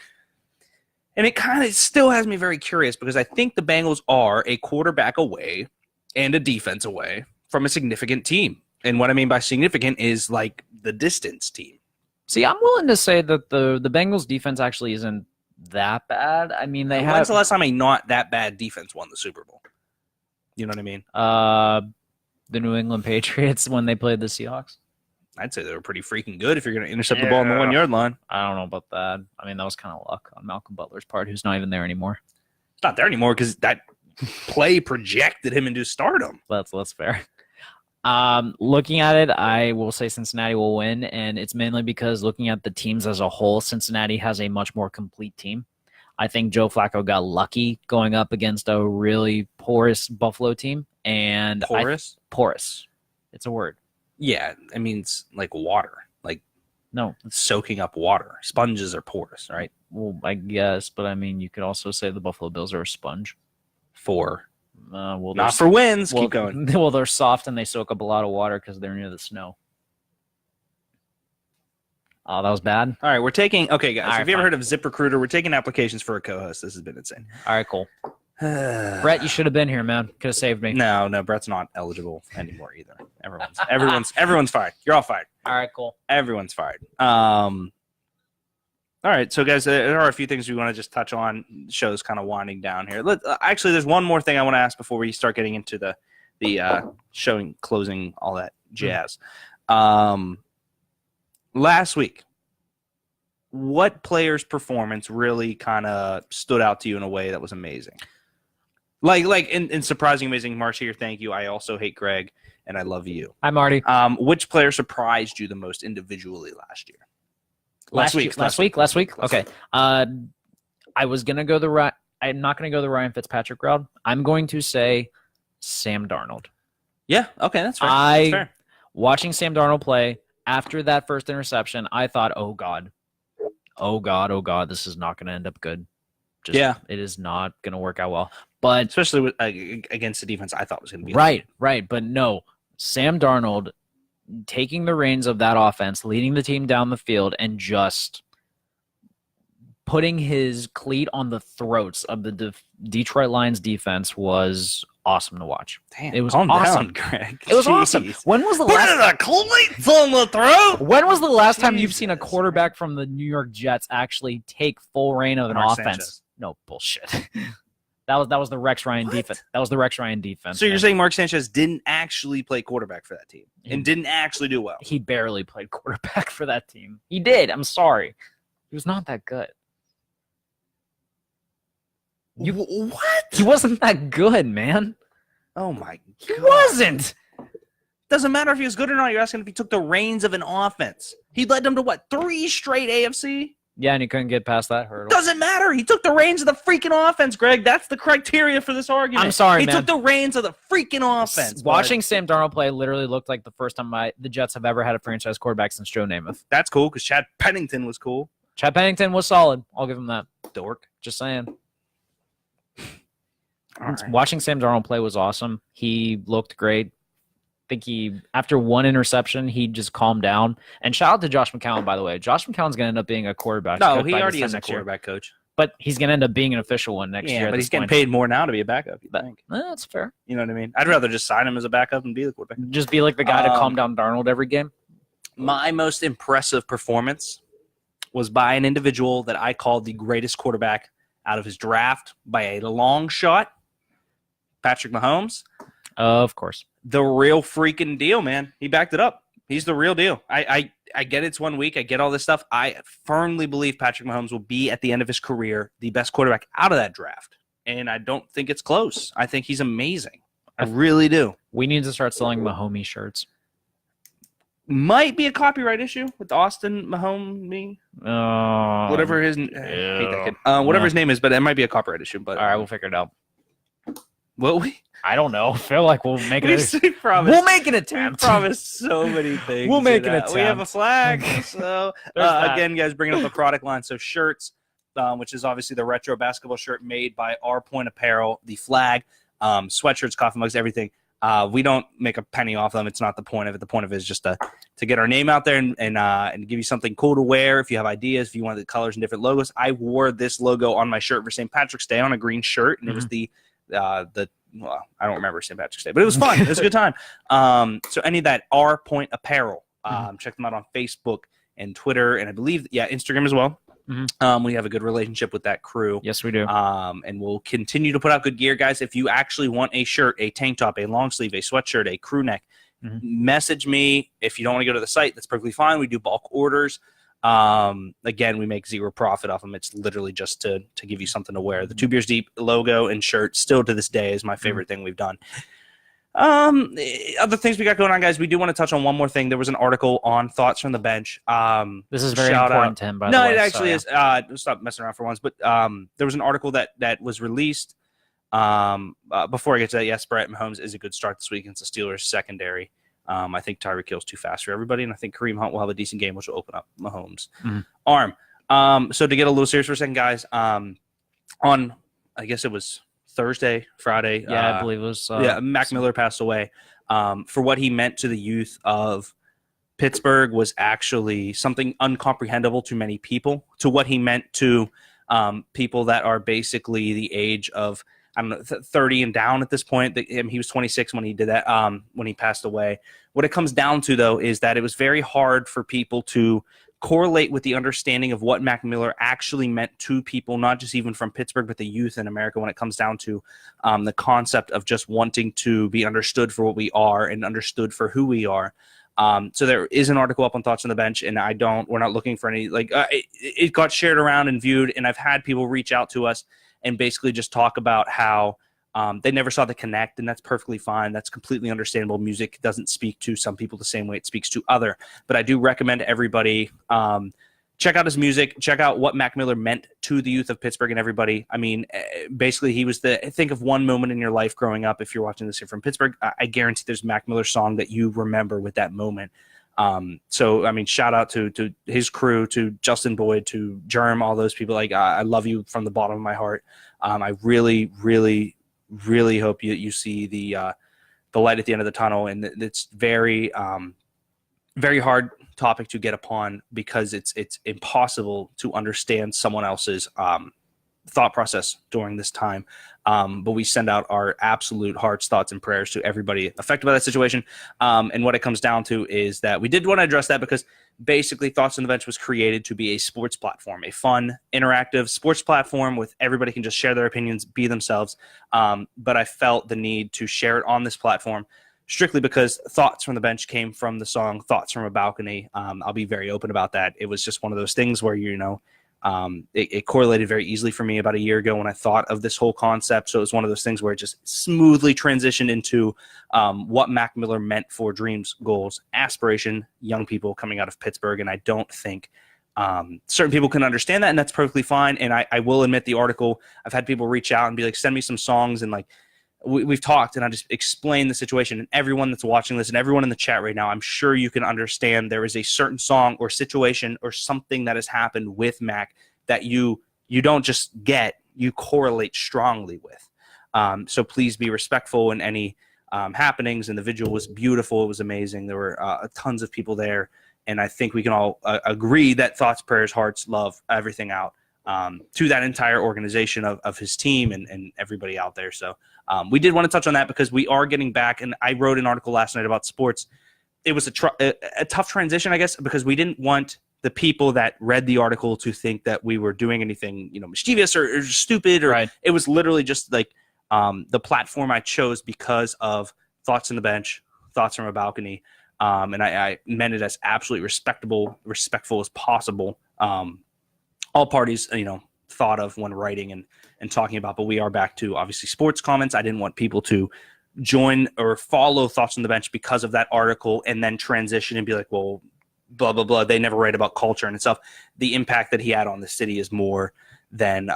[SPEAKER 2] and it kind of still has me very curious because I think the Bengals are a quarterback away and a defense away from a significant team. And what I mean by significant is like the distance team.
[SPEAKER 1] See, I'm willing to say that the Bengals defense actually isn't that bad. I mean,
[SPEAKER 2] when's the last time a not that bad defense won the Super Bowl? You know what I mean?
[SPEAKER 1] The New England Patriots when they played the Seahawks.
[SPEAKER 2] I'd say they were pretty freaking good if you're going to intercept the ball on the 1-yard line.
[SPEAKER 1] I don't know about that. I mean, that was kind of luck on Malcolm Butler's part, who's not even there anymore.
[SPEAKER 2] It's not there anymore because that play projected him into stardom.
[SPEAKER 1] That's fair. Looking at it, I will say Cincinnati will win, and it's mainly because looking at the teams as a whole, Cincinnati has a much more complete team. I think Joe Flacco got lucky going up against a really porous Buffalo team. And
[SPEAKER 2] porous?
[SPEAKER 1] Porous. It's a word.
[SPEAKER 2] Yeah, it means like water. Like
[SPEAKER 1] no,
[SPEAKER 2] soaking up water. Sponges are porous, right?
[SPEAKER 1] Well, I guess, but I mean, you could also say the Buffalo Bills are a sponge.
[SPEAKER 2] Not for wins. Keep going.
[SPEAKER 1] Well, they're soft and they soak up a lot of water because they're near the snow. Oh, that was bad.
[SPEAKER 2] All right, we're taking. Okay, guys, have you ever heard of ZipRecruiter? We're taking applications for a co-host. This has been insane.
[SPEAKER 1] All right, cool. Brett, you should have been here, man. Could have saved me.
[SPEAKER 2] No, Brett's not eligible anymore either. Everyone's fired. You're all fired.
[SPEAKER 1] All right, cool.
[SPEAKER 2] Everyone's fired. All right, so guys, there are a few things we want to just touch on. The show's kind of winding down here. Actually, there's one more thing I want to ask before we start getting into the showing, closing, all that jazz. Last week, what player's performance really kind of stood out to you in a way that was amazing? Like in surprising, amazing. March here, thank you. I also hate Greg, and I love you.
[SPEAKER 1] Hi, Marty.
[SPEAKER 2] Which player surprised you the most individually last year? Last week. Okay. I was gonna go I'm not gonna go the Ryan Fitzpatrick route. I'm going to say Sam Darnold. Yeah. Okay, that's fair. That's fair.
[SPEAKER 1] Watching Sam Darnold play after that first interception, I thought, oh god, this is not gonna end up good. It is not gonna work out well. But
[SPEAKER 2] especially against the defense, I thought was gonna be
[SPEAKER 1] right. But no, Sam Darnold taking the reins of that offense, leading the team down the field, and just putting his cleat on the throats of the Detroit Lions defense was awesome to watch.
[SPEAKER 2] Damn,
[SPEAKER 1] it was
[SPEAKER 2] calm
[SPEAKER 1] awesome,
[SPEAKER 2] down, Greg.
[SPEAKER 1] It was awesome. When was the last
[SPEAKER 2] cleats on the throat?
[SPEAKER 1] When was the last time you've seen a quarterback from the New York Jets actually take full reign of an offense?
[SPEAKER 2] Sanchez.
[SPEAKER 1] No bullshit. That was the Rex Ryan defense. That was the Rex Ryan defense.
[SPEAKER 2] So you're saying Mark Sanchez didn't actually play quarterback for that team and didn't actually do well?
[SPEAKER 1] He barely played quarterback for that team. He did. I'm sorry. He was not that good.
[SPEAKER 2] What?
[SPEAKER 1] He wasn't that good, man.
[SPEAKER 2] Oh my God.
[SPEAKER 1] He wasn't.
[SPEAKER 2] Doesn't matter if he was good or not. You're asking if he took the reins of an offense. He led them to what? 3 straight AFC?
[SPEAKER 1] Yeah, and he couldn't get past that hurdle.
[SPEAKER 2] Doesn't matter. He took the reins of the freaking offense, Greg. That's the criteria for this argument.
[SPEAKER 1] I'm sorry,
[SPEAKER 2] man. He took the reins of the freaking offense.
[SPEAKER 1] Watching Sam Darnold play literally looked like the first time the Jets have ever had a franchise quarterback since Joe Namath.
[SPEAKER 2] That's cool because Chad Pennington was cool.
[SPEAKER 1] Chad Pennington was solid. I'll give him that.
[SPEAKER 2] Dork.
[SPEAKER 1] Just saying. Right. Watching Sam Darnold play was awesome. He looked great. I think after one interception, he just calmed down. And shout out to Josh McCown, by the way. Josh McCown's going to end up being a quarterback.
[SPEAKER 2] No, he already is a quarterback coach.
[SPEAKER 1] But he's going to end up being an official one next year.
[SPEAKER 2] But he's getting paid more now to be a backup, you think?
[SPEAKER 1] That's fair.
[SPEAKER 2] You know what I mean? I'd rather just sign him as a backup and be the quarterback.
[SPEAKER 1] Just be like the guy to calm down Darnold every game.
[SPEAKER 2] My most impressive performance was by an individual that I called the greatest quarterback out of his draft by a long shot, Patrick Mahomes.
[SPEAKER 1] Of course.
[SPEAKER 2] The real freaking deal, man. He backed it up. He's the real deal. I get it's 1 week. I get all this stuff. I firmly believe Patrick Mahomes will be, at the end of his career, the best quarterback out of that draft. And I don't think it's close. I think he's amazing. I really do.
[SPEAKER 1] We need to start selling Mahomey shirts.
[SPEAKER 2] Might be a copyright issue with Austin Mahomey. Whatever his hate that kid. Whatever his name is, but it might be a copyright issue. But
[SPEAKER 1] all right, we'll figure it out.
[SPEAKER 2] Will we?
[SPEAKER 1] I don't know. I feel like we'll make it.
[SPEAKER 2] We'll
[SPEAKER 1] make an attempt.
[SPEAKER 2] We promise so many things.
[SPEAKER 1] We'll make an attempt.
[SPEAKER 2] We have a flag. So again, guys, bringing up the product line. So shirts, which is obviously the retro basketball shirt made by Our Point Apparel, the flag, sweatshirts, coffee mugs, everything. We don't make a penny off them. It's not the point of it. The point of it is just to get our name out there and give you something cool to wear. If you have ideas, if you want the colors and different logos. I wore this logo on my shirt for St. Patrick's Day on a green shirt, and it was well, I don't remember St. Patrick's Day, but it was fun. It was a good time. So any of that Our Point Apparel, check them out on Facebook and Twitter, and I believe, Instagram as well. We have a good relationship with that crew.
[SPEAKER 1] Yes, we do.
[SPEAKER 2] And we'll continue to put out good gear, guys. If you actually want a shirt, a tank top, a long sleeve, a sweatshirt, a crew neck, message me. If you don't want to go to the site, that's perfectly fine. We do bulk orders. Again, we make zero profit off them. It's literally just to give you something to wear. The 2 Beers Deep logo and shirt still to this day is my favorite thing we've done. Other things we got going on, guys. We do want to touch on one more thing. There was an article on Thoughts from the Bench. This
[SPEAKER 1] is very important to him, by the way.
[SPEAKER 2] No, it actually is. Stop messing around for once. But there was an article that was released. Before I get to that, yes, Brett Mahomes is a good start this week against the Steelers secondary. I think Tyreek Hill's too fast for everybody, and I think Kareem Hunt will have a decent game, which will open up Mahomes' arm. So to get a little serious for a second, guys, on I guess it was Thursday, Friday.
[SPEAKER 1] Yeah, I believe it was.
[SPEAKER 2] Mac Miller passed away. For what he meant to the youth of Pittsburgh was actually something incomprehensible to many people. To what he meant to people that are basically the age of, I don't know, 30 and down at this point. He was 26 when he did that, when he passed away. What it comes down to, though, is that it was very hard for people to correlate with the understanding of what Mac Miller actually meant to people, not just even from Pittsburgh, but the youth in America when it comes down to the concept of just wanting to be understood for what we are and understood for who we are. So there is an article up on Thoughts on the Bench, and we're not looking for any, it got shared around and viewed, and I've had people reach out to us and basically just talk about how they never saw the connect, and that's perfectly fine. That's completely understandable. Music doesn't speak to some people the same way it speaks to other. But I do recommend everybody check out his music, check out what Mac Miller meant to the youth of Pittsburgh and everybody. I mean, basically, he was think of one moment in your life growing up. If you're watching this here from Pittsburgh, I guarantee there's a Mac Miller song that you remember with that moment. So, I mean, shout out to his crew, to Justin Boyd, to Germ, all those people. I love you from the bottom of my heart. I really, really, really hope you see the light at the end of the tunnel. And it's very, very hard topic to get upon because it's impossible to understand someone else's thought process during this time. But we send out our absolute hearts, thoughts, and prayers to everybody affected by that situation. And what it comes down to is that we did want to address that because basically Thoughts on the Bench was created to be a sports platform, a fun, interactive sports platform with everybody can just share their opinions, be themselves. But I felt the need to share it on this platform strictly because Thoughts from the Bench came from the song Thoughts from a Balcony. I'll be very open about that. It was just one of those things where, It correlated very easily for me about a year ago when I thought of this whole concept. So it was one of those things where it just smoothly transitioned into what Mac Miller meant for dreams, goals, aspiration, young people coming out of Pittsburgh. And I don't think certain people can understand that, and that's perfectly fine. And I will admit the article, I've had people reach out and be like, send me some songs, and like we've talked, and I just explained the situation. And everyone that's watching this and everyone in the chat right now, I'm sure you can understand there is a certain song or situation or something that has happened with Mac that you don't just get, you correlate strongly with. So please be respectful in any happenings. And the vigil was beautiful. It was amazing. There were tons of people there. And I think we can all agree that thoughts, prayers, hearts, love, everything out to that entire organization of his team and everybody out there. So we did want to touch on that because we are getting back. And I wrote an article last night about sports. It was a tough transition, I guess, because we didn't want the people that read the article to think that we were doing anything, mischievous or stupid. Or right. It was literally just like the platform I chose because of Thoughts on the Bench, Thoughts from a Balcony. And I meant it as absolutely respectful as possible. All parties, thought of when writing and talking about, but we are back to obviously sports comments. I didn't want people to join or follow Thoughts on the Bench because of that article and then transition and be like, well, blah, blah, blah. They never write about culture and stuff. The impact that he had on the city is more than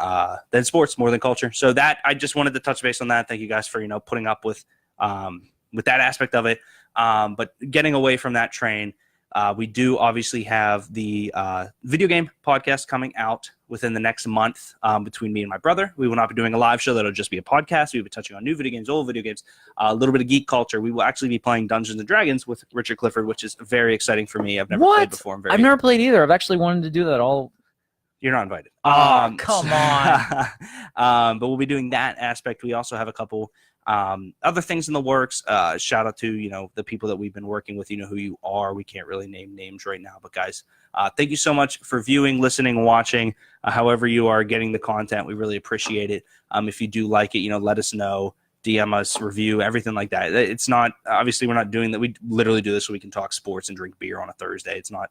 [SPEAKER 2] sports, more than culture. So that I just wanted to touch base on that. Thank you guys for, putting up with that aspect of it. But getting away from that train, we do obviously have the video game podcast coming out within the next month between me and my brother. We will not be doing a live show. That'll just be a podcast. We'll be touching on new video games, old video games, a little bit of geek culture. We will actually be playing Dungeons & Dragons with Richard Clifford, which is very exciting for me. I've never played before.
[SPEAKER 1] I've never played either. I've actually wanted to do that all.
[SPEAKER 2] You're not invited.
[SPEAKER 1] Oh, come on.
[SPEAKER 2] But we'll be doing that aspect. We also have a couple other things in the works. Shout out to, the people that we've been working with, who you are. We can't really name names right now, but guys, thank you so much for viewing, listening, watching, however you are getting the content. We really appreciate it. If you do like it, let us know, DM us, review, everything like that. It's not, obviously we're not doing that. We literally do this so we can talk sports and drink beer on a Thursday. It's not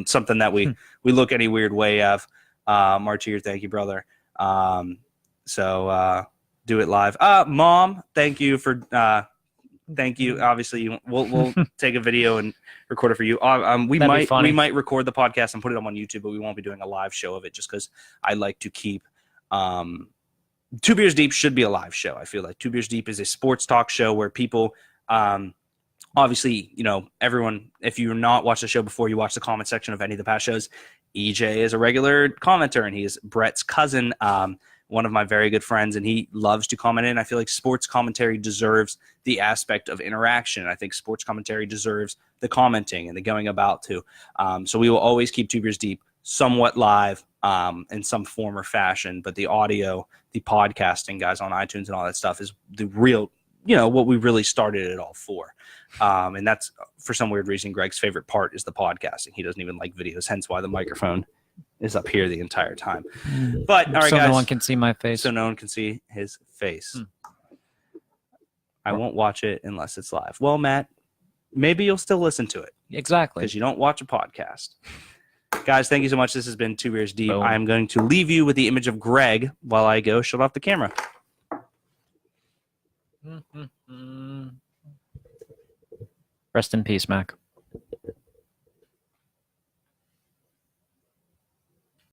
[SPEAKER 2] something that we look any weird way of. March here. Thank you, brother. So do it live. Mom, thank you for thank you. Obviously, we'll take a video and record it for you. We might record the podcast and put it up on YouTube, but we won't be doing a live show of it just because I like to keep. Two Beers Deep should be a live show. I feel like Two Beers Deep is a sports talk show where people, obviously, everyone. If you're not watched the show before, you watch the comment section of any of the past shows. EJ is a regular commenter, and he is Brett's cousin. One of my very good friends, and he loves to comment in. I feel like sports commentary deserves the aspect of interaction. I think sports commentary deserves the commenting and the going about too. So we will always keep Two Beers Deep somewhat live in some form or fashion, but the audio, the podcasting, guys, on iTunes and all that stuff is the real, what we really started it all for. And that's, for some weird reason, Greg's favorite part is the podcasting. He doesn't even like videos, hence why the microphone is up here the entire time. But all right,
[SPEAKER 1] so
[SPEAKER 2] guys.
[SPEAKER 1] No one can see my face.
[SPEAKER 2] So no one can see his face. I won't watch it unless it's live. Well, Matt, maybe you'll still listen to it.
[SPEAKER 1] Exactly.
[SPEAKER 2] Because you don't watch a podcast. Guys, thank you so much. This has been Two Beers Deep.
[SPEAKER 1] Boom.
[SPEAKER 2] I am going to leave you with the image of Greg while I go shut off the camera.
[SPEAKER 1] Rest in peace, Mac.